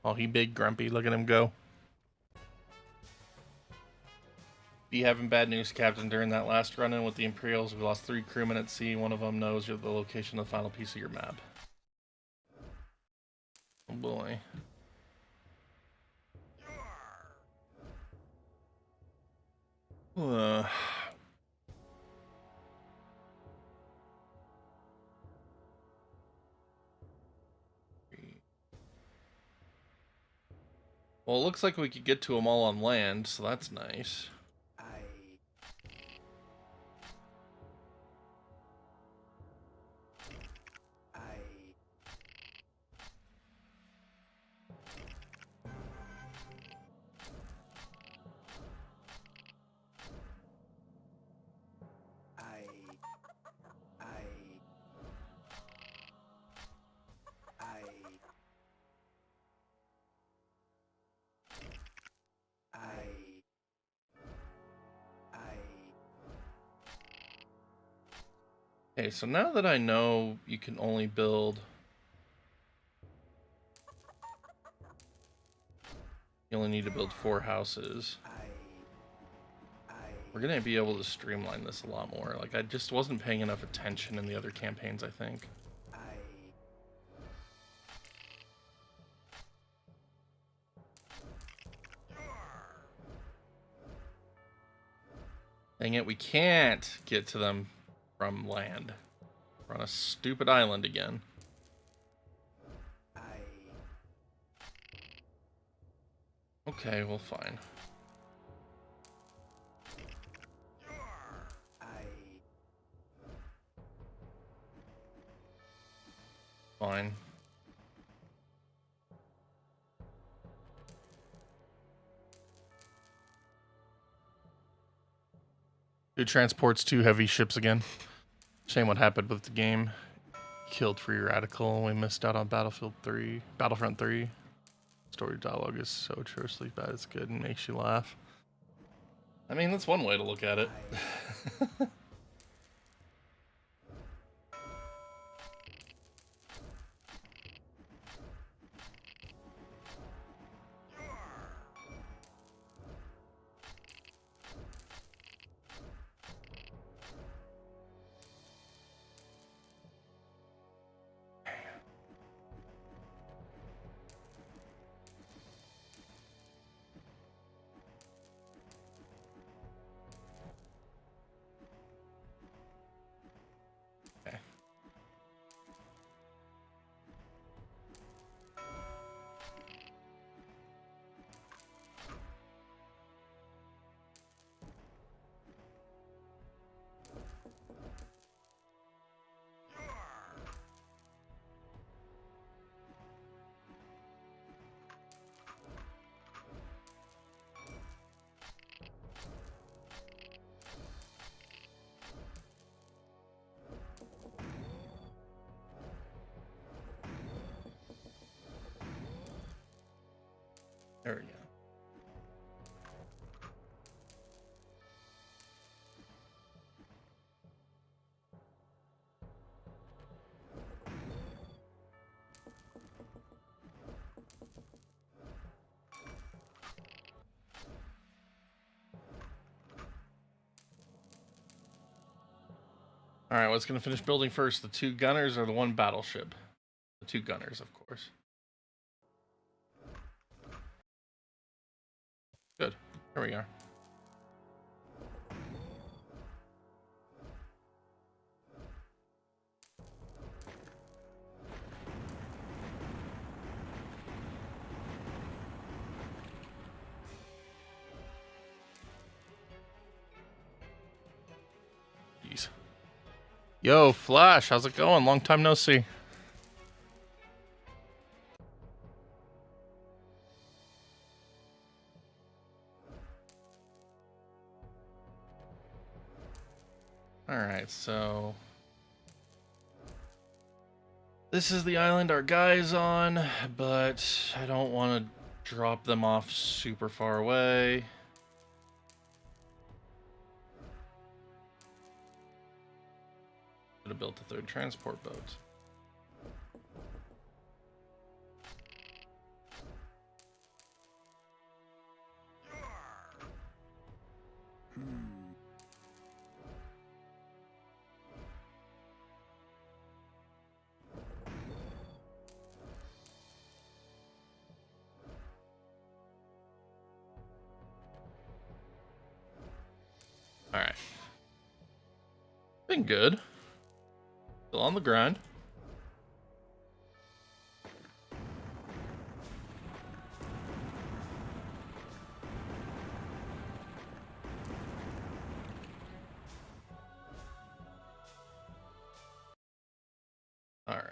Oh, he big grumpy. Look at him go. Be having bad news, Captain. During that last run-in with the Imperials, we lost 3 crewmen at sea. One of them knows the location of the final piece of your map. Oh boy. Well, it looks like we could get to them all on land, so that's nice. Okay, so now that I know you can only build... You only need to build 4 houses. We're gonna be able to streamline this a lot more. Like, I just wasn't paying enough attention in the other campaigns, I think. Dang it, we can't get to them from land. We're on a stupid island again. Okay, well, fine. Fine. Who transports 2 heavy ships again? Shame what happened with the game. Killed Free Radical. We missed out on Battlefront 3. Story dialogue is so atrociously bad it's good and makes you laugh. I mean, that's one way to look at it. Okay. There we go. Alright, what's going to finish building first? The 2 gunners or the 1 battleship? The 2 gunners, of course. Good. There we are. Jeez. Yo, Flash, how's it going? Long time no see. Alright, so this is the island our guy's on, but I don't want to drop them off super far away. Could have built a 3rd transport boat. Alright. Been good. Still on the grind. Alright.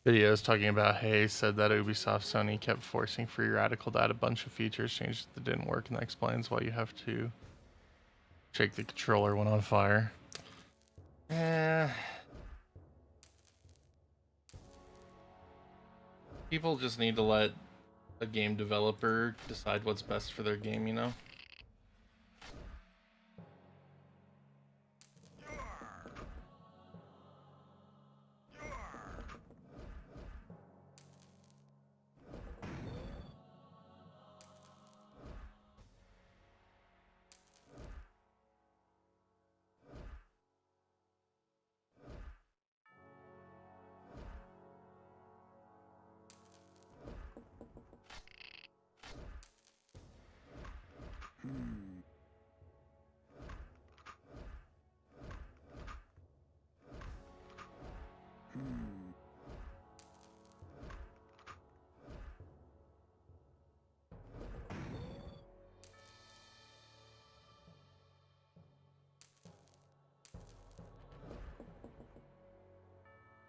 Videos talking about Hayes said that Ubisoft Sony kept forcing Free Radical to add a bunch of features changes that didn't work, and that explains why you have to shake the controller when on fire. People just need to let a game developer decide what's best for their game, you know?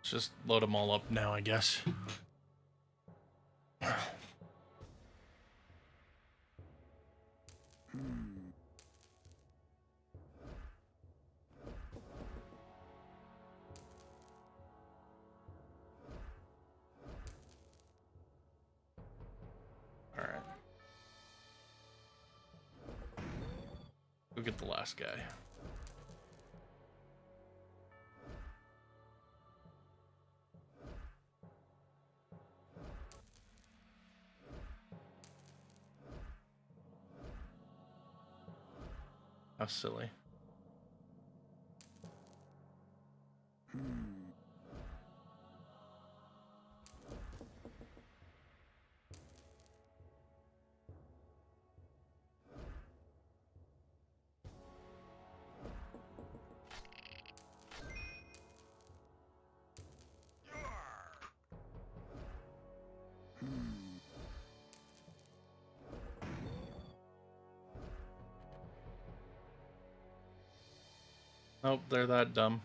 Let's just load them all up now, I guess. Alright. Go get the last guy. How silly. Nope, they're that dumb.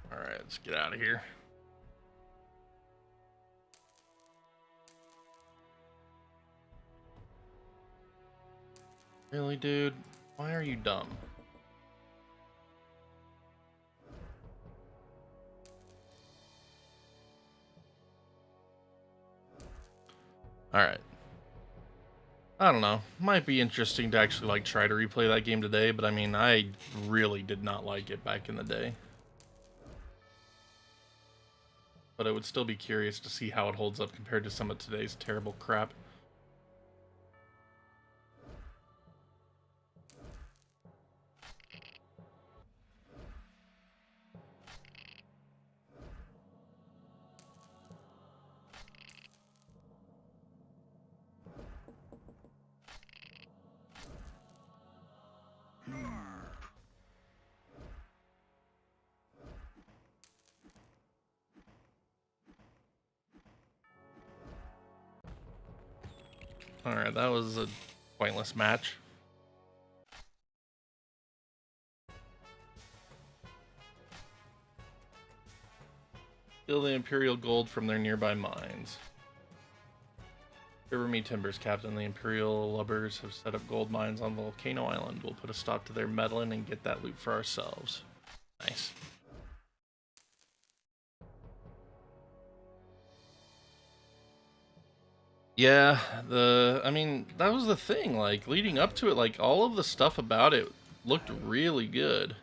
Alright, let's get out of here. Really, dude? Why are you dumb? Alright. I don't know. Might be interesting to actually like try to replay that game today, but I mean, I really did not like it back in the day. But I would still be curious to see how it holds up compared to some of today's terrible crap. Alright, that was a pointless match. Steal the Imperial gold from their nearby mines. River Me Timbers, Captain. The Imperial lubbers have set up gold mines on Volcano Island. We'll put a stop to their meddling and get that loot for ourselves. Nice. Yeah, I mean, that was the thing, like, leading up to it, like, all of the stuff about it looked really good.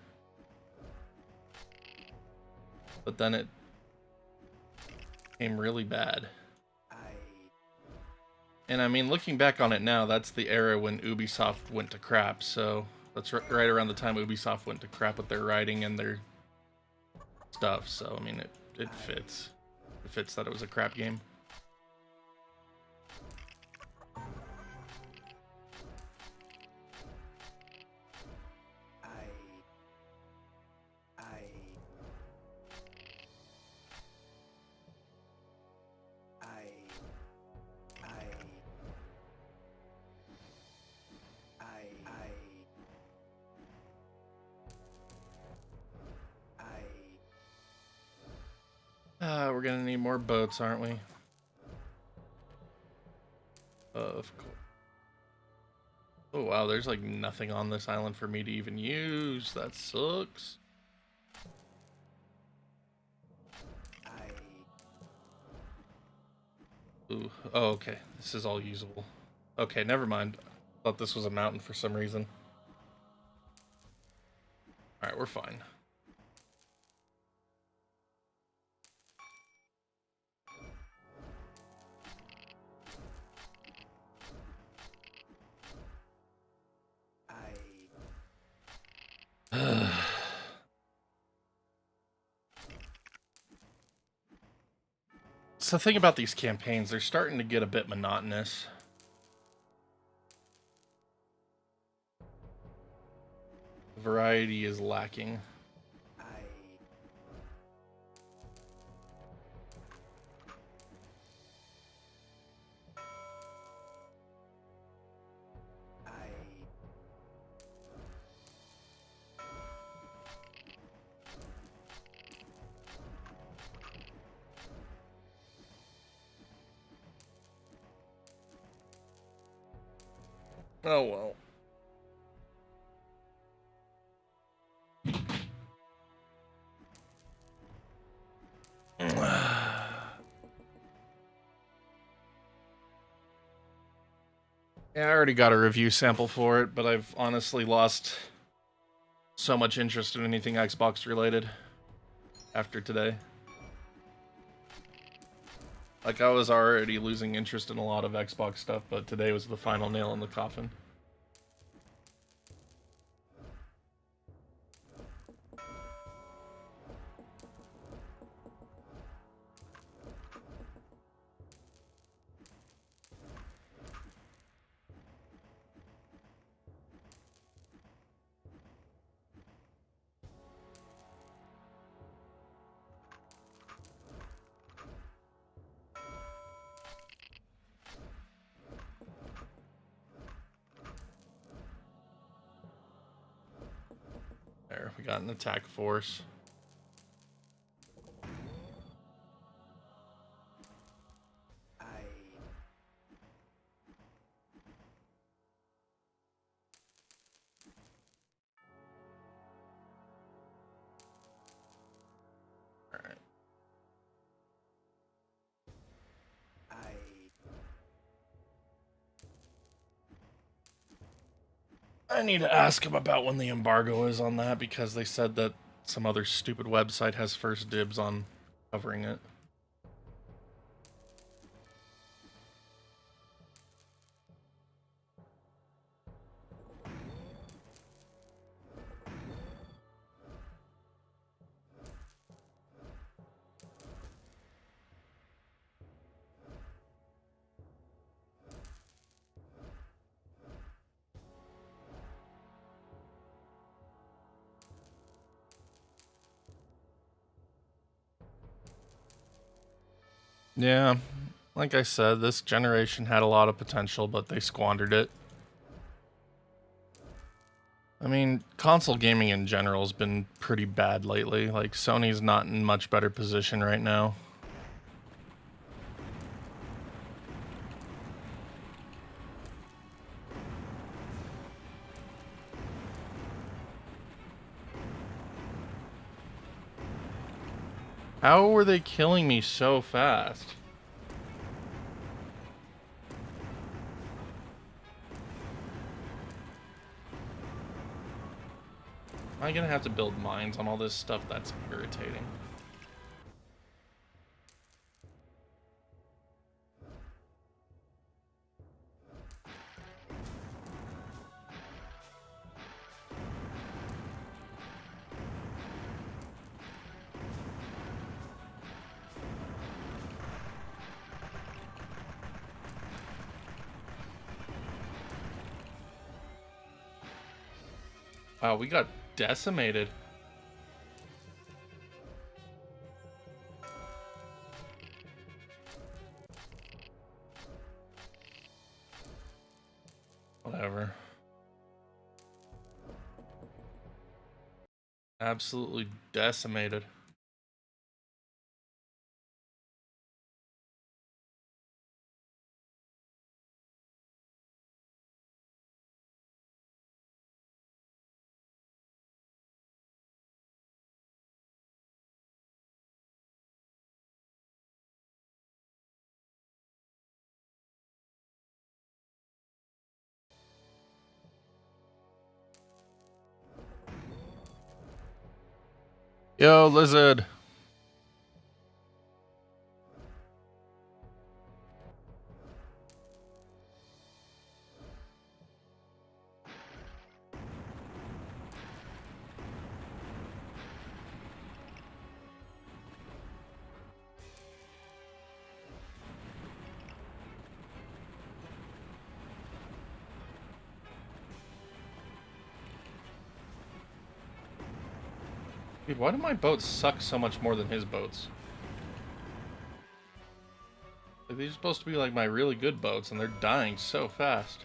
But then it became really bad. And I mean, looking back on it now, that's the era when Ubisoft went to crap, so that's right around the time Ubisoft went to crap with their writing and their stuff, so I mean, it fits. It fits that it was a crap game. We're gonna need more boats, aren't we? Of course. Oh wow, there's like nothing on this island for me to even use. That sucks. Ooh, oh okay. This is all usable. Okay, never mind. Thought this was a mountain for some reason. Alright, we're fine. So the thing about these campaigns, they're starting to get a bit monotonous. Variety is lacking. Oh well. Yeah, I already got a review sample for it, but I've honestly lost so much interest in anything Xbox related after today. Like, I was already losing interest in a lot of Xbox stuff, but today was the final nail in the coffin. There, we got an attack force. Alright. I need to ask him about when the embargo is on that, because they said that some other stupid website has first dibs on covering it. Yeah, like I said, this generation had a lot of potential, but they squandered it. I mean, console gaming in general has been pretty bad lately. Like, Sony's not in much better position right now. How were they killing me so fast? Am I gonna have to build mines on all this stuff? That's irritating. Wow, we got decimated. Whatever. Absolutely decimated. Yo, lizard. Dude, why do my boats suck so much more than his boats? Like, these are supposed to be like my really good boats, and they're dying so fast.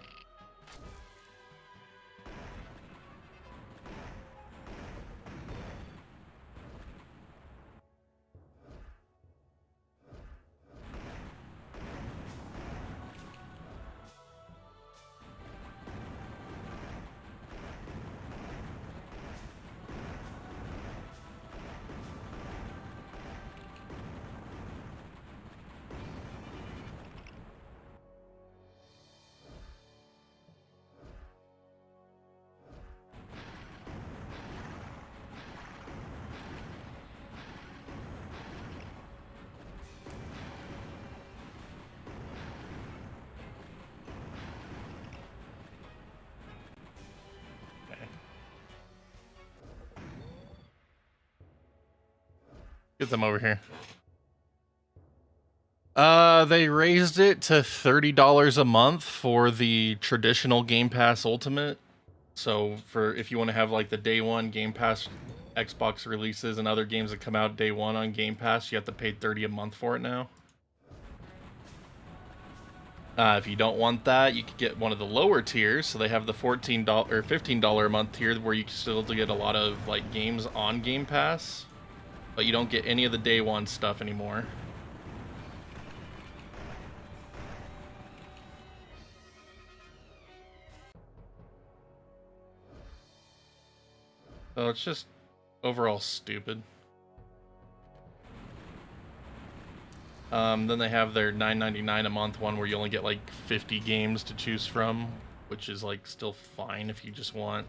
Get them over here. They raised it to $30 a month for the traditional Game Pass Ultimate. So for if you want to have like the day one Game Pass Xbox releases and other games that come out day one on Game Pass, you have to pay $30 a month for it now. If you don't want that, you could get one of the lower tiers. So they have the $14 or $15 a month tier where you can still get a lot of like games on Game Pass, but you don't get any of the day one stuff anymore. So it's just overall stupid. Then they have their $9.99 a month one where you only get like 50 games to choose from, which is like still fine if you just want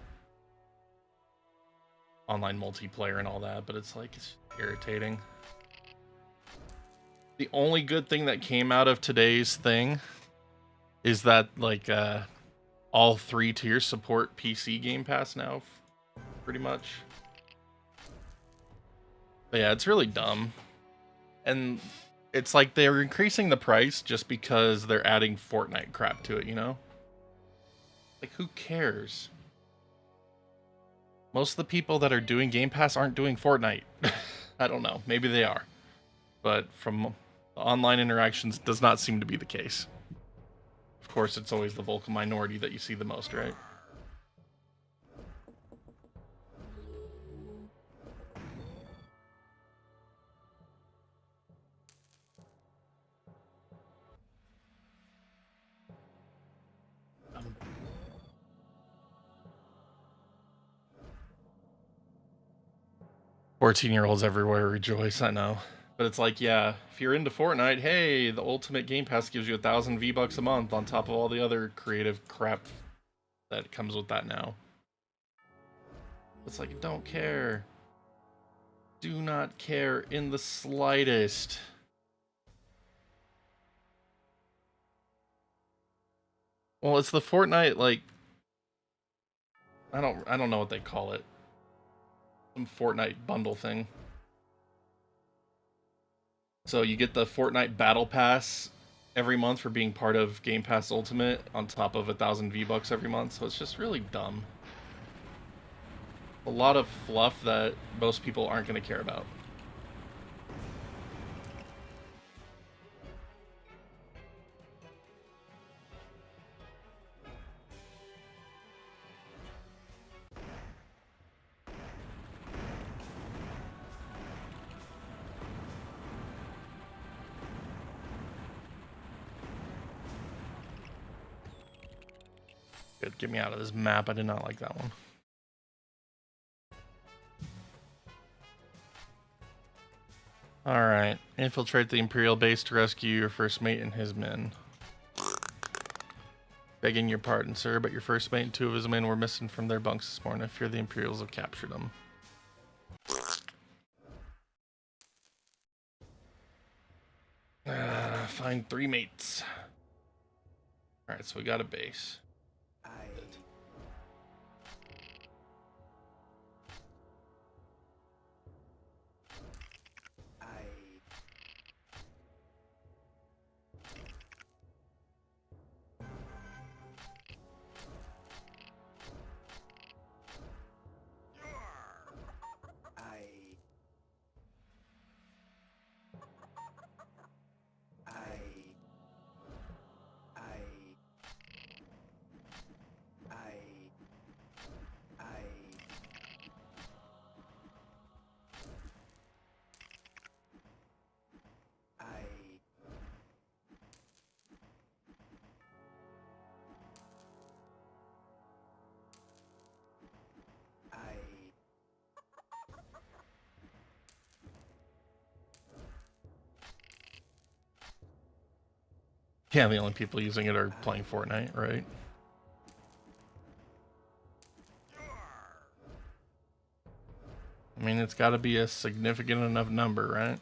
online multiplayer and all that, but it's like it's irritating. The only good thing that came out of today's thing is that like all 3 tiers support PC Game Pass now, pretty much. But yeah, it's really dumb. And it's like they're increasing the price just because they're adding Fortnite crap to it, you know? Like, who cares? Most of the people that are doing Game Pass aren't doing Fortnite. I don't know. Maybe they are. But from the online interactions, does not seem to be the case. Of course, it's always the vocal minority that you see the most, right? 14-year-olds everywhere rejoice, I know. But it's like, yeah, if you're into Fortnite, hey, the Ultimate Game Pass gives you 1,000 V-Bucks a month on top of all the other creative crap that comes with that now. It's like, don't care. Do not care in the slightest. Well, it's the Fortnite, like, I don't know what they call it. Some Fortnite bundle thing. So you get the Fortnite Battle Pass every month for being part of Game Pass Ultimate on top of 1,000 V-Bucks every month. So it's just really dumb. A lot of fluff that most people aren't going to care about. Good, get me out of this map. I did not like that one. Alright. Infiltrate the Imperial base to rescue your first mate and his men. Begging your pardon, sir, but your first mate and 2 of his men were missing from their bunks this morning. I fear the Imperials have captured them. Find 3 mates. Alright, so we got a base. Yeah, the only people using it are playing Fortnite, right? I mean, it's got to be a significant enough number, right?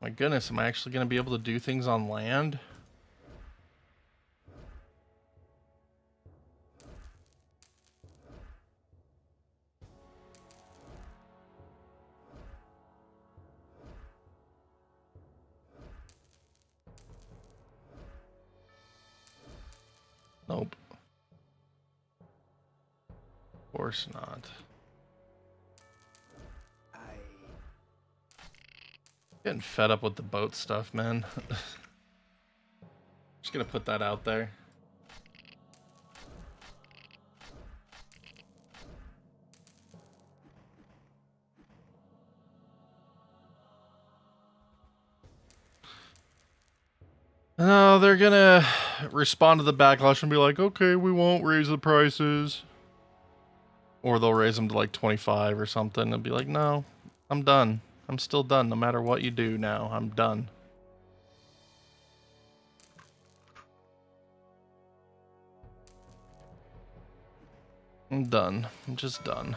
My goodness, am I actually going to be able to do things on land? Nope. Of course not. Getting fed up with the boat stuff, man. Just gonna put that out there. No, they're gonna respond to the backlash and be like, okay, we won't raise the prices. Or they'll raise them to like 25 or something and be like, no, I'm done. I'm still done. No matter what you do now, I'm done. I'm done. I'm just done.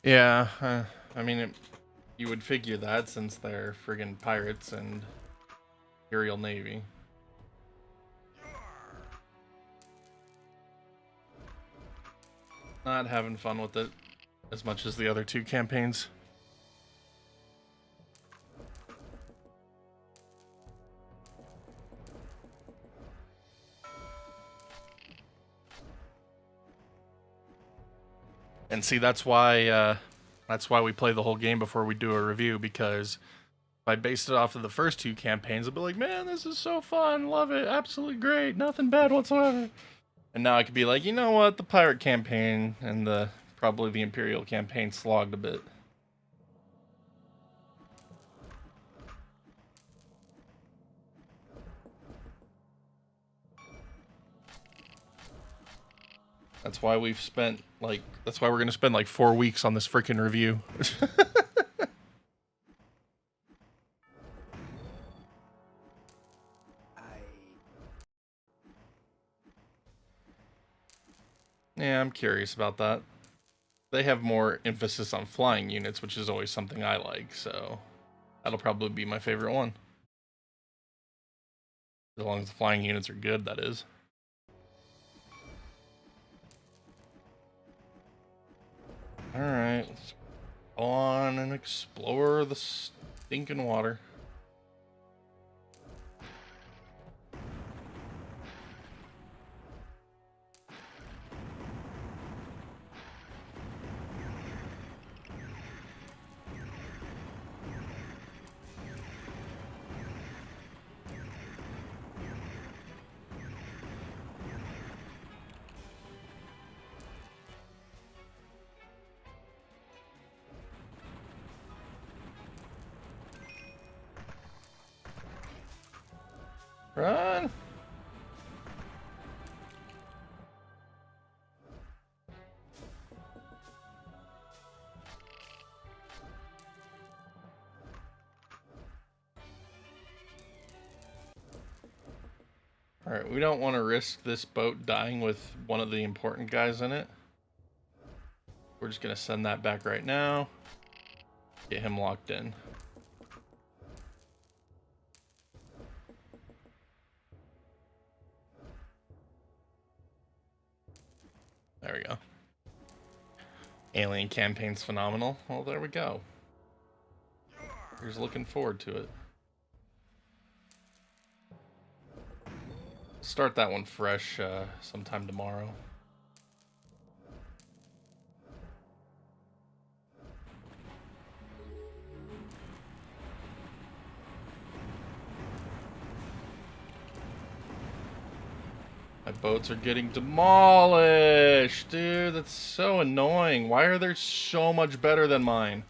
Yeah, I mean, you would figure that since they're friggin' pirates and Imperial Navy. Not having fun with it as much as the other two campaigns. And see, that's why we play the whole game before we do a review, because if I based it off of the first two campaigns, I'd be like, man, this is so fun, love it, absolutely great, nothing bad whatsoever. And now I could be like, you know what, the pirate campaign and probably the Imperial campaign slogged a bit. That's why we've spent that's why we're gonna spend like 4 weeks on this freaking review. Yeah, I'm curious about that. They have more emphasis on flying units, which is always something I like, so that'll probably be my favorite one. As long as the flying units are good, that is. Alright, let's go on and explore the stinking water. Run! Alright, we don't want to risk this boat dying with one of the important guys in it. We're just going to send that back right now. Get him locked in. There we go. Alien campaign's phenomenal. Well, there we go. Here's looking forward to it. Start that one fresh sometime tomorrow. My boats are getting demolished, dude. That's so annoying. Why are they so much better than mine?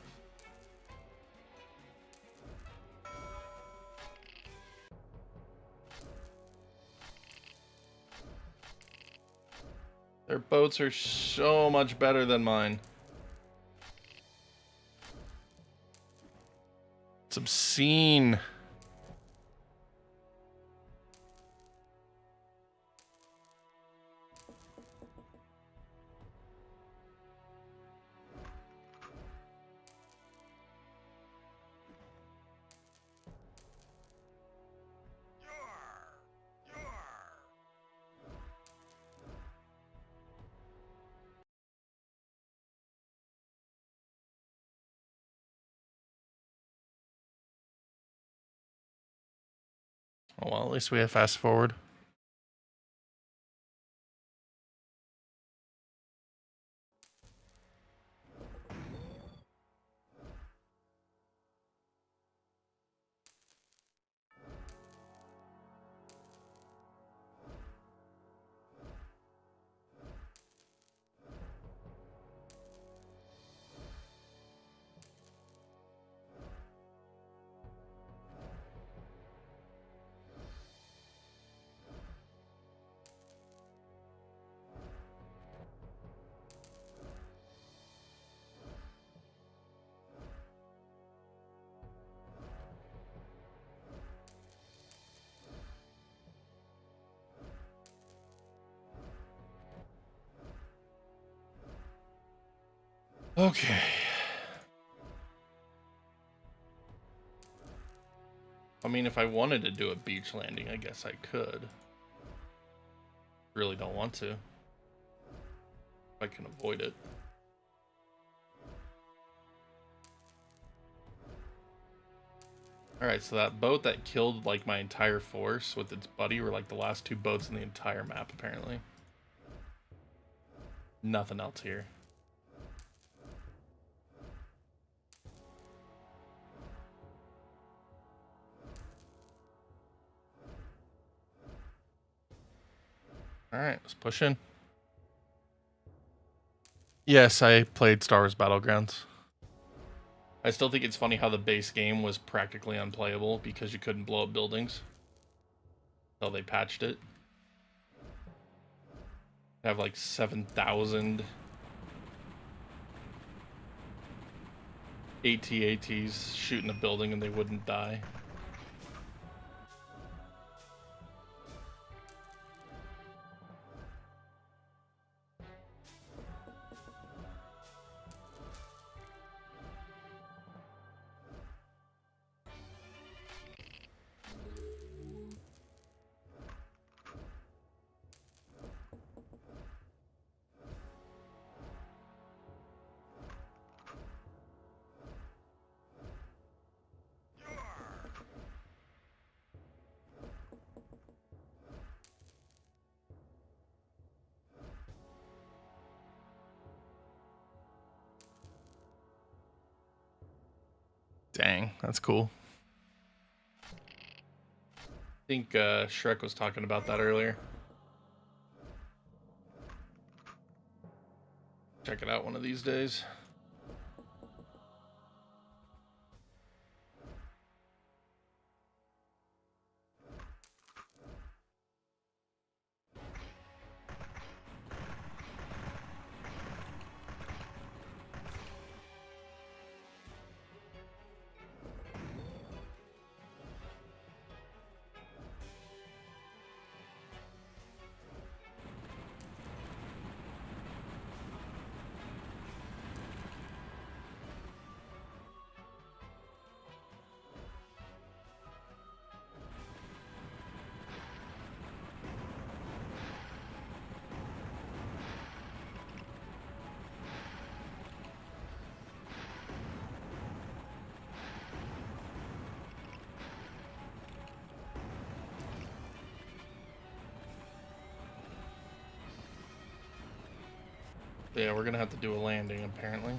Their boats are so much better than mine. It's obscene. Oh well, at least we have fast forward. Okay. I mean, if I wanted to do a beach landing, I guess I could. Really don't want to. If I can avoid it. Alright, so that boat that killed like my entire force with its buddy were like the last two boats in the entire map, apparently. Nothing else here. Alright, let's push in. Yes, I played Star Wars Battlegrounds. I still think it's funny how the base game was practically unplayable because you couldn't blow up buildings. Until they patched it. I have like 7,000 AT-ATs shooting a building and they wouldn't die. Dang, that's cool. I think Shrek was talking about that earlier. Check it out one of these days. Yeah, we're gonna have to do a landing apparently.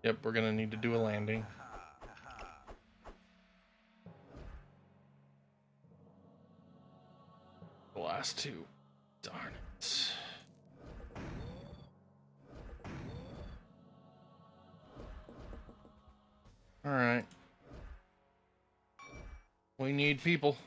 Yep, we're gonna need to do a landing. The last two. Darn it. Alright. We need people.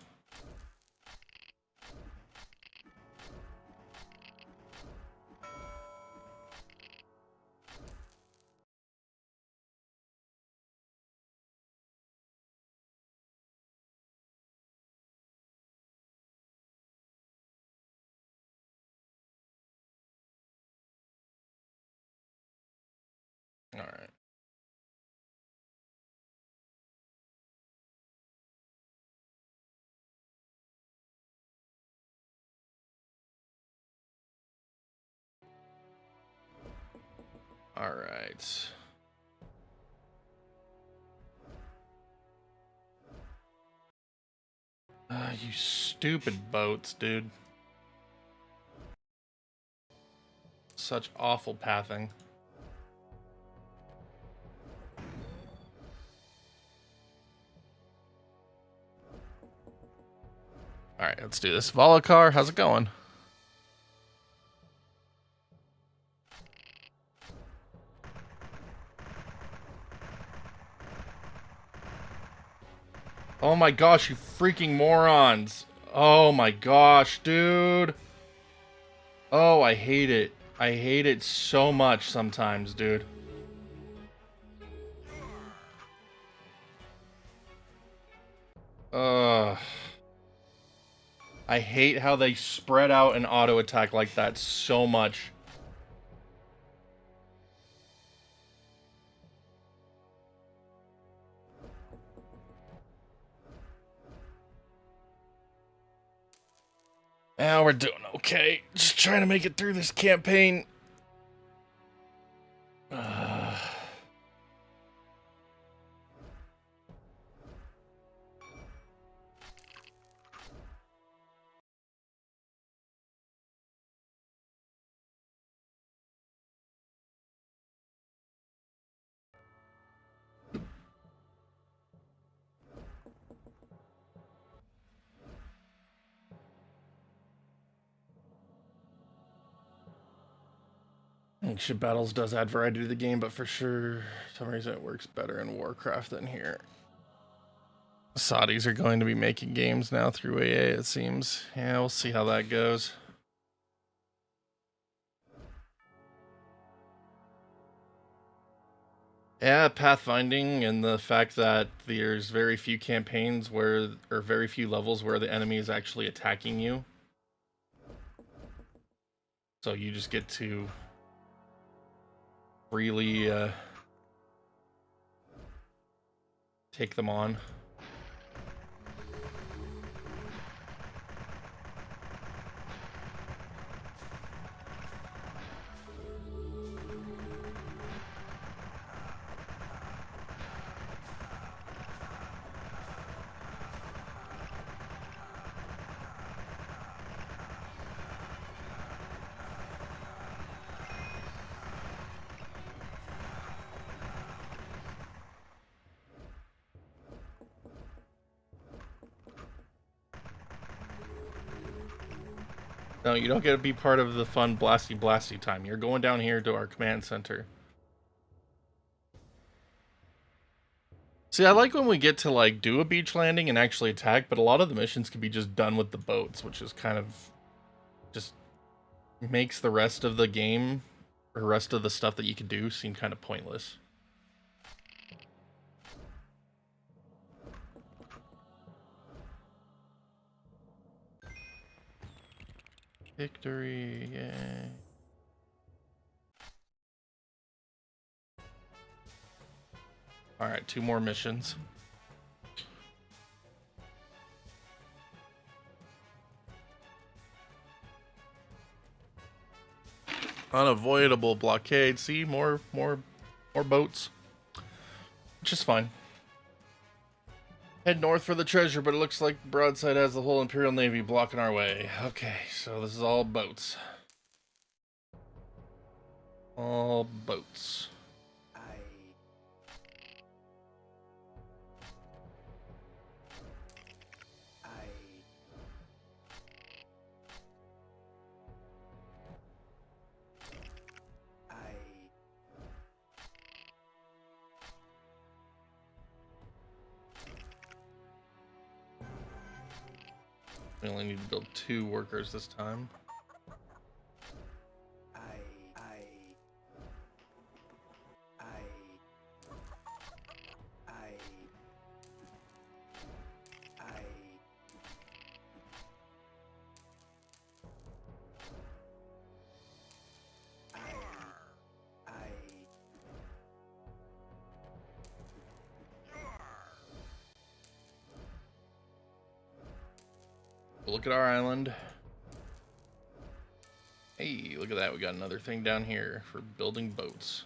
All right. All right. You stupid boats, dude. Such awful pathing. All right, let's do this. Volokar, how's it going? Oh my gosh, you freaking morons. Oh my gosh, dude. Oh, I hate it. I hate it so much sometimes, dude. Ugh. I hate how they spread out and auto attack like that so much. Now we're doing okay. Just trying to make it through this campaign. Ship Battles does add variety to the game, but for sure, for some reason it works better in Warcraft than here. Saudis are going to be making games now through AA, it seems. Yeah, we'll see how that goes. Yeah, pathfinding and the fact that there's very few campaigns where, or very few levels where the enemy is actually attacking you. So you just get to freely take them on. No, you don't get to be part of the fun blasty time. You're going down here to our command center. See, I like when we get to like do a beach landing and actually attack, but a lot of the missions can be just done with the boats, which is kind of just makes the rest of the game or rest of the stuff that you can do seem kind of pointless. Victory, yay. Alright, 2 more missions. Unavoidable blockade. See, more boats. Which is fine. Head north for the treasure, but it looks like Broadside has the whole Imperial Navy blocking our way. Okay, so this is all boats. All boats. We only need to build 2 workers this time. Look at our island. Hey, look at that. We got another thing down here for building boats.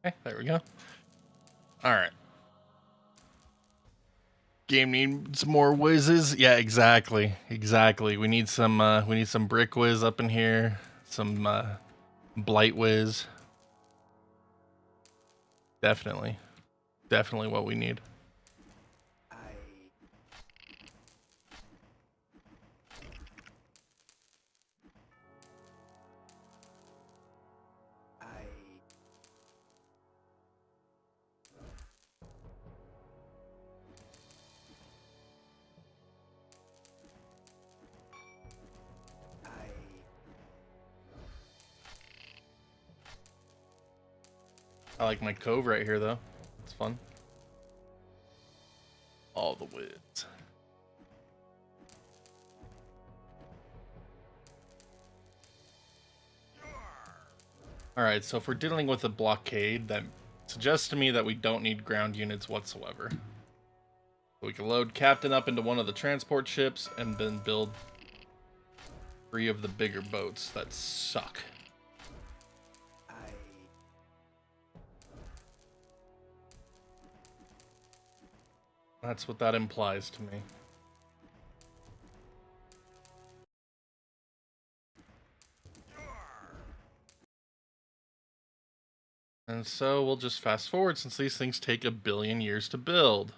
Okay, there we go. All right. Game needs more whizzes. Yeah, exactly. We need some brick whiz up in here. Some blight whiz. Definitely what we need. I like my cove right here, though. It's fun. All the whiz. Alright, so if we're dealing with a blockade, that suggests to me that we don't need ground units whatsoever. We can load Captain up into one of the transport ships and then build 3 of the bigger boats that suck. That's what that implies to me. And so we'll just fast forward since these things take 1 billion years to build.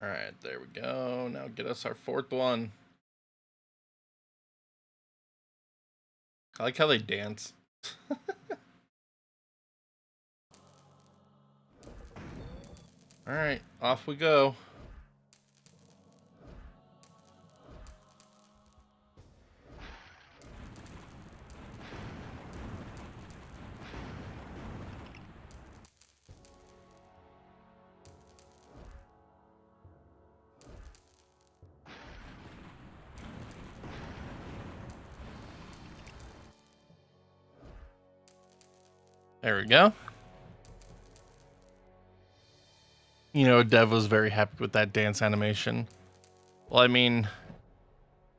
Alright, there we go. Now get us our 4th one. I like how they dance. Alright, off we go. There we go. You know, Dev was very happy with that dance animation. Well, I mean,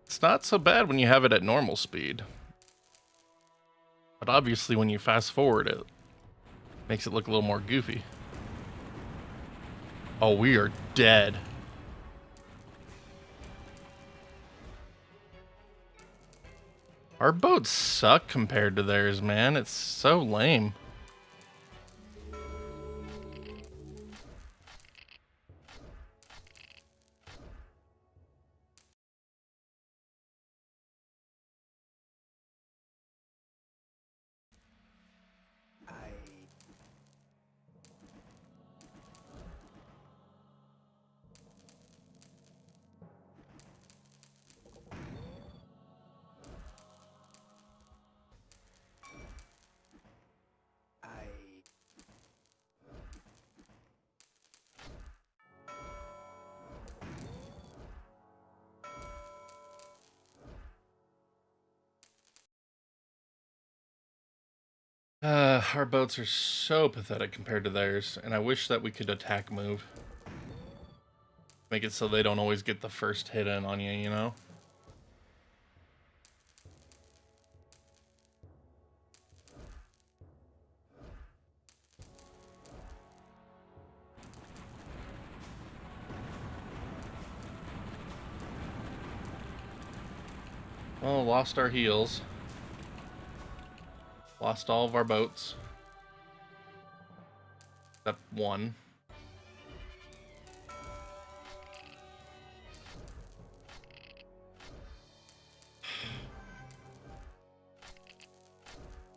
it's not so bad when you have it at normal speed. But obviously when you fast forward it, makes it look a little more goofy. Oh, we are dead. Our boats suck compared to theirs, man. It's so lame. Our boats are so pathetic compared to theirs, and I wish that we could attack move. Make it so they don't always get the first hit in on you, you know? Oh, lost our heels. Lost all of our boats. Except one.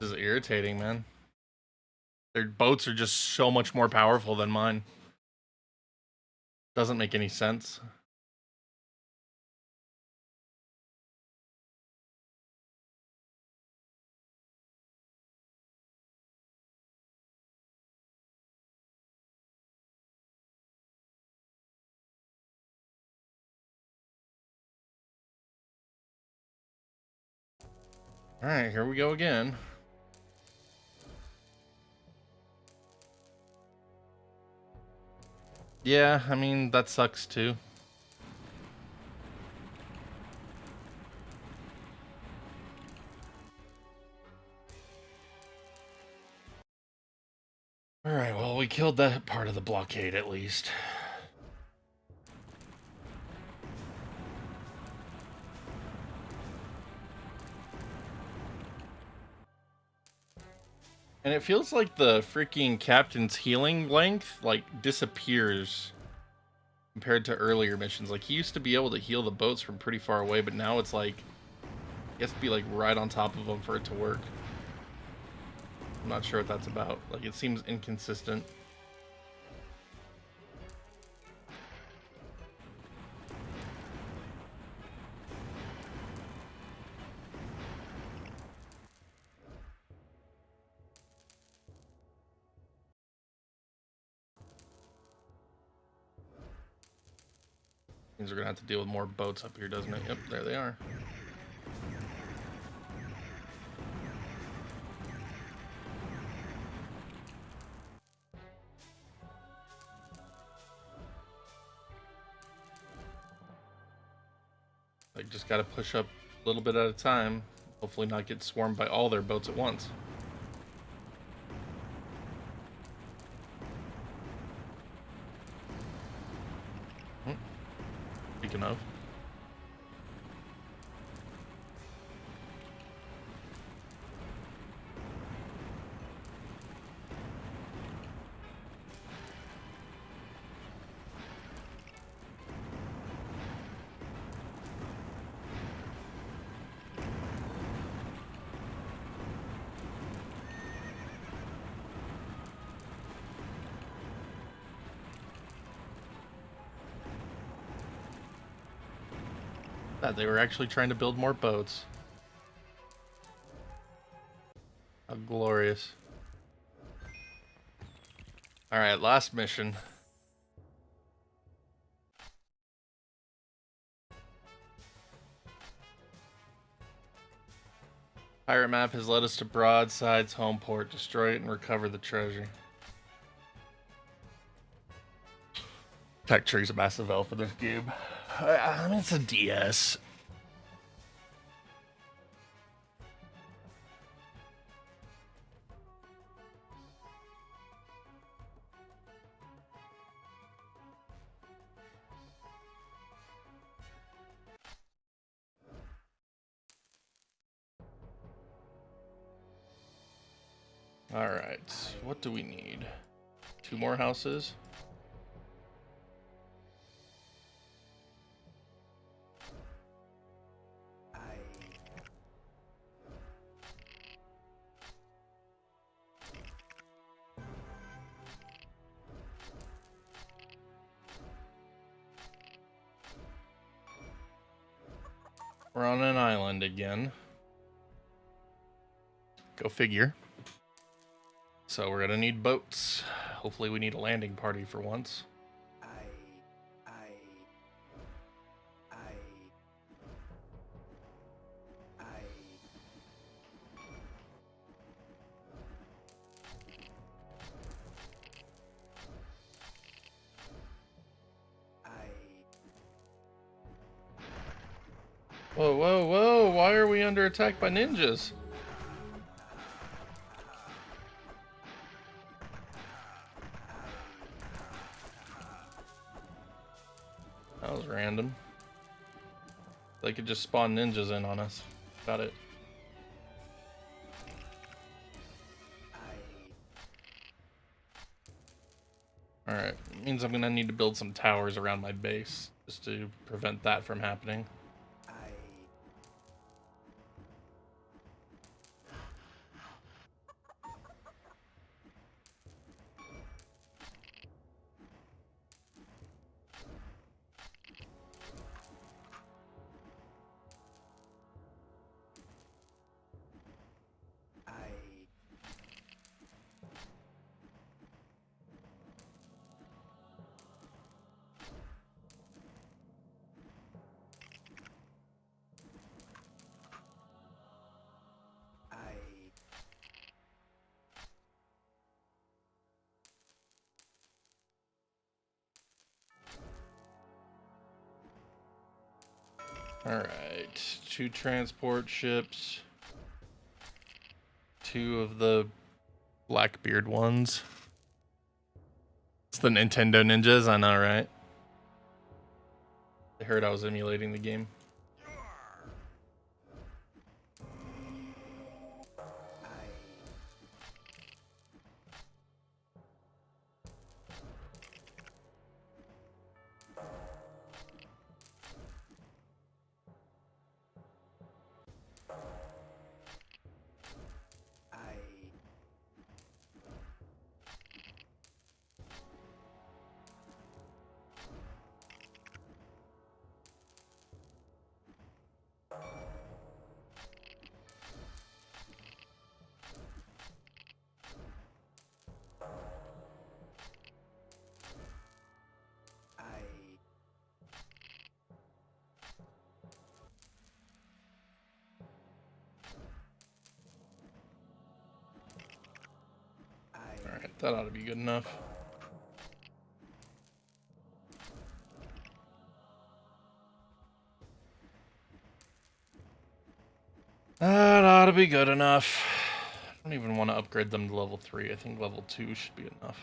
This is irritating, man. Their boats are just so much more powerful than mine. Doesn't make any sense. Alright, here we go again. Yeah, I mean, that sucks too. Alright, well, we killed that part of the blockade at least. And it feels like the freaking captain's healing length, like, disappears compared to earlier missions. Like, he used to be able to heal the boats from pretty far away, but now it's like, he has to be, like, right on top of them for it to work. I'm not sure what that's about. Like, it seems inconsistent. Means we're gonna have to deal with more boats up here, doesn't it? Yep, there they are. Like, just gotta push up a little bit at a time. Hopefully not get swarmed by all their boats at once. Speaking of. That they were actually trying to build more boats. How glorious. Alright, last mission. Pirate map has led us to Broadside's home port. Destroy it and recover the treasure. Tech Tree's a massive L for this game. I mean, it's a DS. Alright, what do we need? 2 more houses? We're on an island again. Go figure. So we're gonna need boats. Hopefully we need a landing party for once. Whoa, whoa, whoa! Why are we under attack by ninjas? That was random. They could just spawn ninjas in on us. Got it. Alright, means I'm gonna need to build some towers around my base just to prevent that from happening. Alright, 2 transport ships. 2 of the Blackbeard ones. It's the Nintendo Ninjas, I know, right? They heard I was emulating the game. Alright, that ought to be good enough. That ought to be good enough. I don't even want to upgrade them to level 3. I think level 2 should be enough.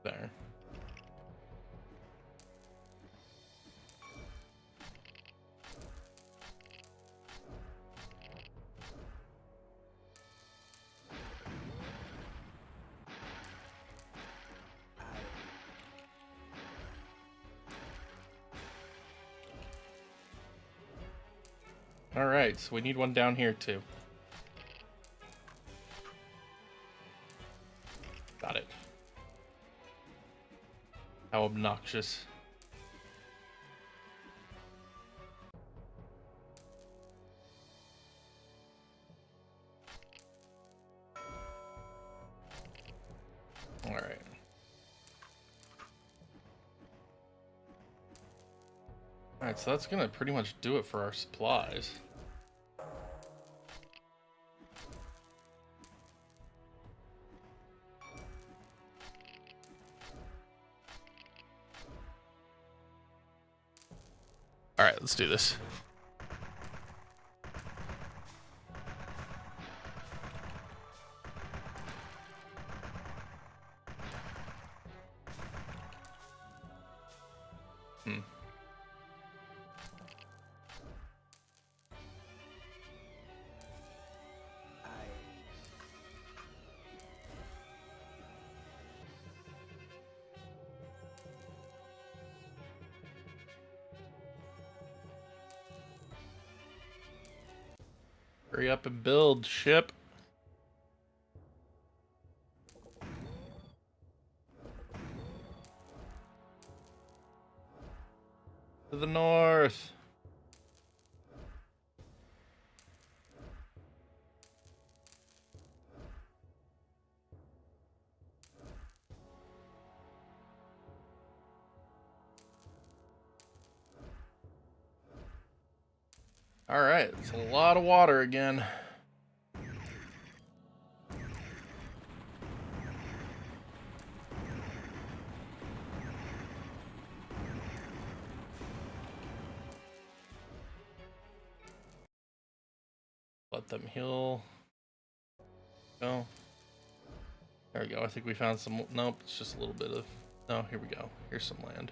There. Alright, so we need one down here too. Got it. How obnoxious. Alright. Alright, so that's gonna pretty much do it for our supplies. Alright, let's do this. Hurry up and build, ship. To the north. All right, it's a lot of water again. Let them heal. Go. There we go. I think we found some. Nope, it's just a little bit of. Oh, here we go. Here's some land.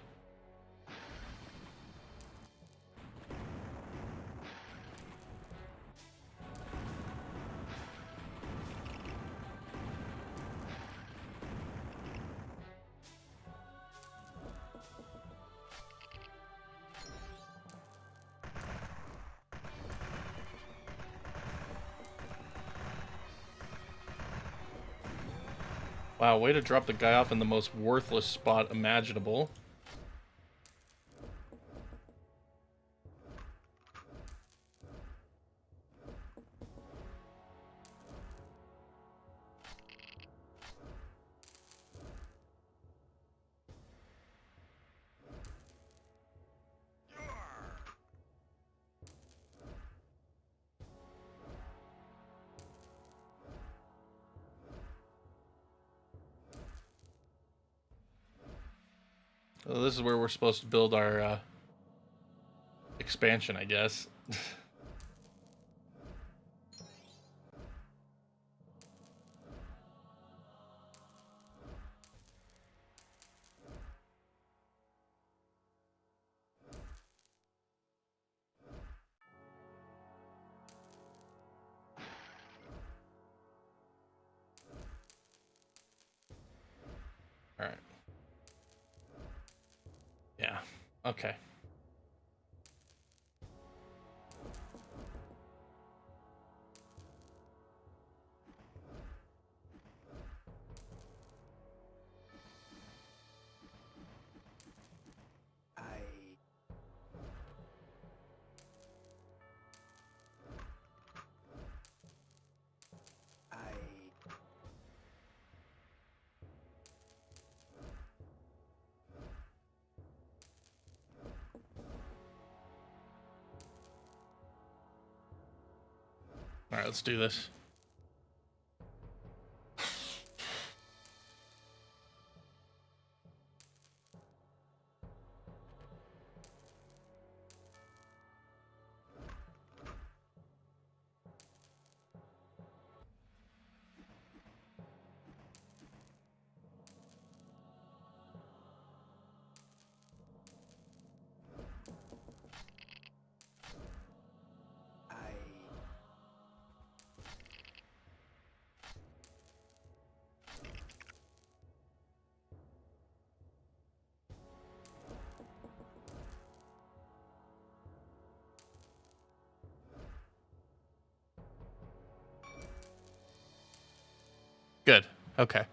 Wow, way to drop the guy off in the most worthless spot imaginable. So this is where we're supposed to build our expansion, I guess. All right. Yeah. Okay. All right, let's do this. Good. Okay.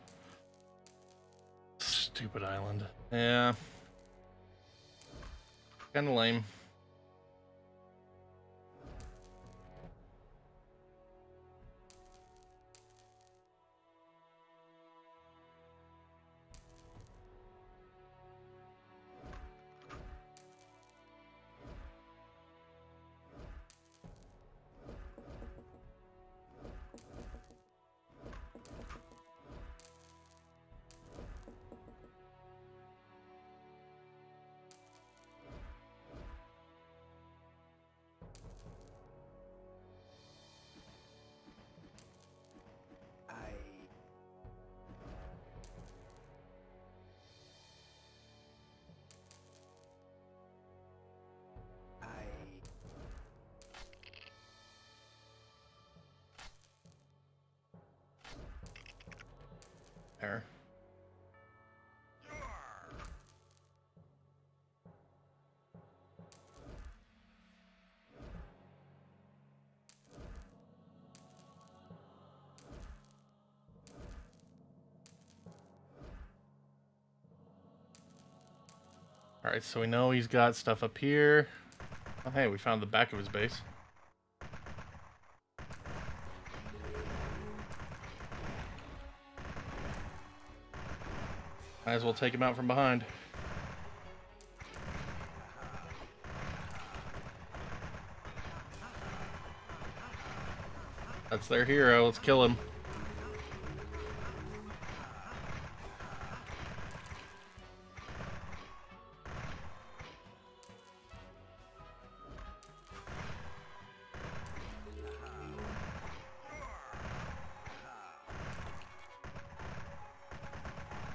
Stupid island. Yeah. Kind of lame. There. Alright, so we know he's got stuff up here. Oh, hey, we found the back of his base. Might as well take him out from behind. That's their hero. Let's kill him.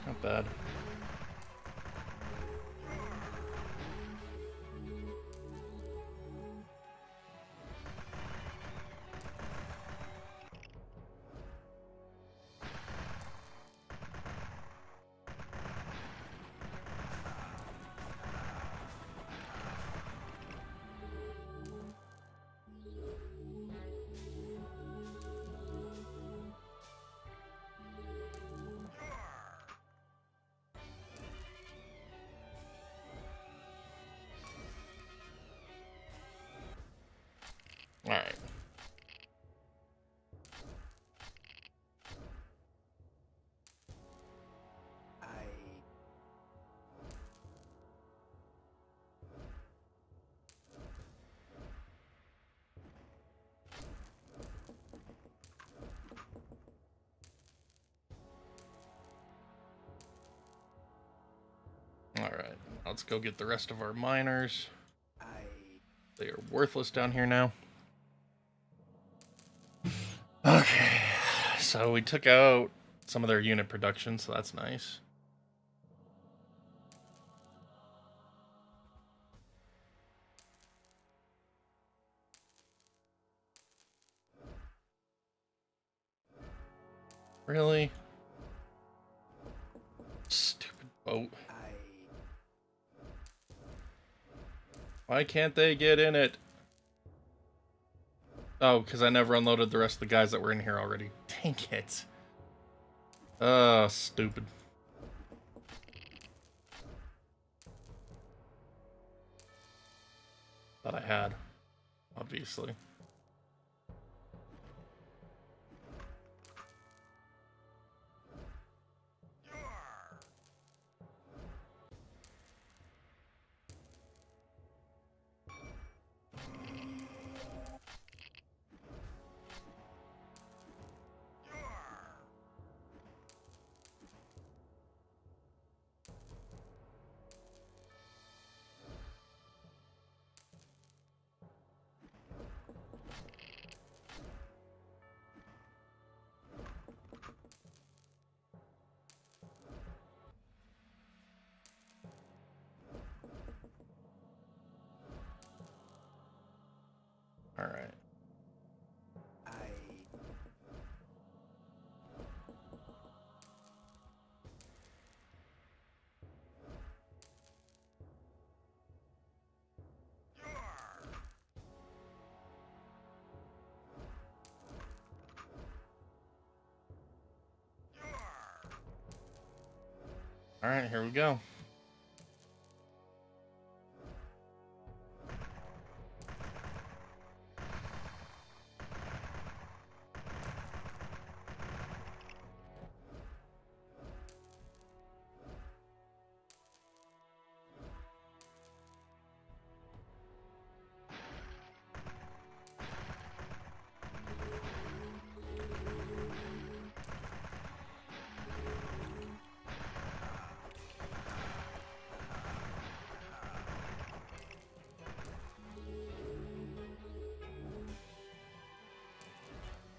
Not bad. Alright. Alright, let's go get the rest of our miners. They are worthless down here now. Okay, so we took out some of their unit production, so that's nice. Really? Stupid boat. Why can't they get in it? Oh, because I never unloaded the rest of the guys that were in here already. Dang it. Oh, stupid. Thought I had, obviously. All right. All right, here we go.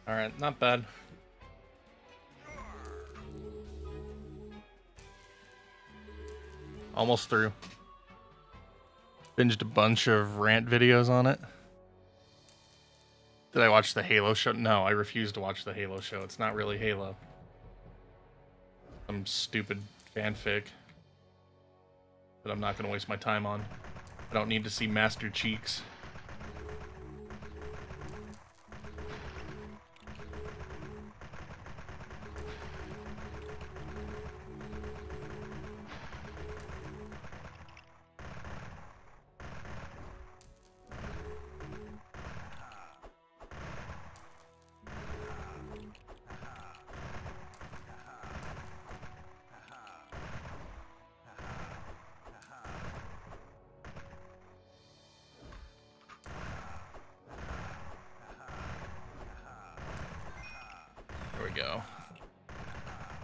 All right, not bad. Almost through. Binged a bunch of rant videos on it. Did I watch the Halo show? No, I refuse to watch the Halo show. It's not really Halo. Some stupid fanfic that I'm not going to waste my time on. I don't need to see Master Cheeks.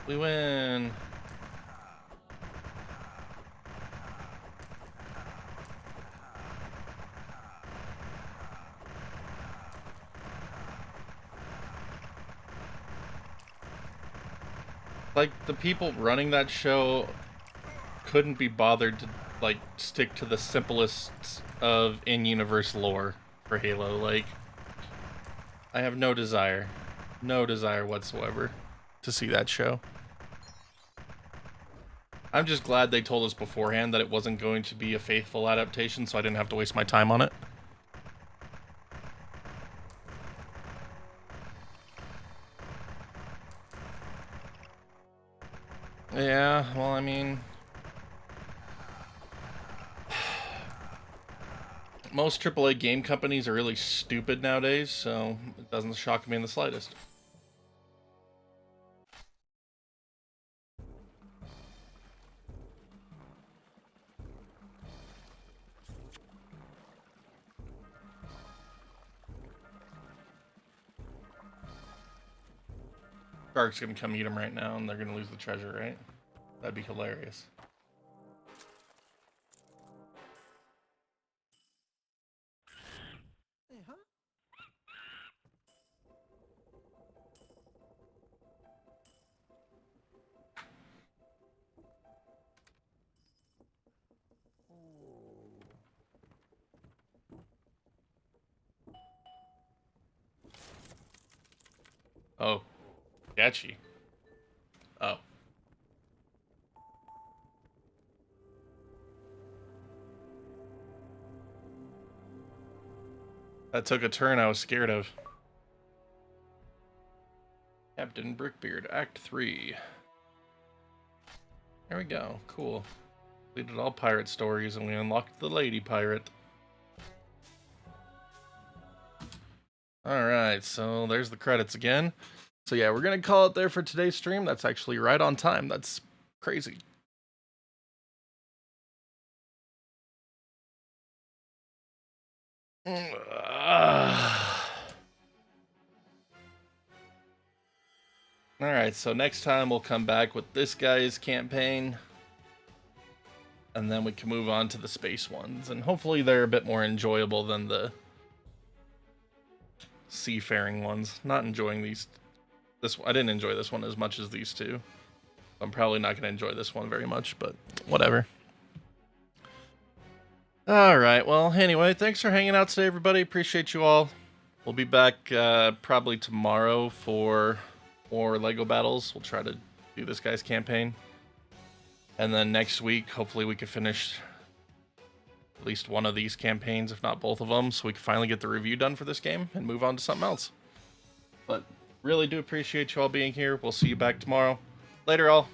We win. Like, the people running that show couldn't be bothered to, like, stick to the simplest of in-universe lore for Halo. Like, I have no desire whatsoever to see that show. I'm just glad they told us beforehand that it wasn't going to be a faithful adaptation, so I didn't have to waste my time on it. Yeah, well, I mean, most AAA game companies are really stupid nowadays, so it doesn't shock me in the slightest. Shark's gonna come eat him right now, and they're gonna lose the treasure, right? That'd be hilarious. Oh, sketchy. Oh. That took a turn I was scared of. Captain Brickbeard, Act 3. There we go. Cool. Completed all pirate stories, and we unlocked the lady pirate. Alright, so there's the credits again. So yeah, we're gonna call it there for today's stream. That's actually right on time. That's crazy. Alright, so next time we'll come back with this guy's campaign. And then we can move on to the space ones. And hopefully they're a bit more enjoyable than the seafaring ones. Not enjoying these. I didn't enjoy this one as much as these two. I'm probably not going to enjoy this one very much, but whatever. Alright, well, anyway, thanks for hanging out today, everybody. Appreciate you all. We'll be back probably tomorrow for more LEGO battles. We'll try to do this guy's campaign. And then next week, hopefully we can finish at least one of these campaigns, if not both of them, so we can finally get the review done for this game and move on to something else. But really do appreciate you all being here. We'll see you back tomorrow. Later, all.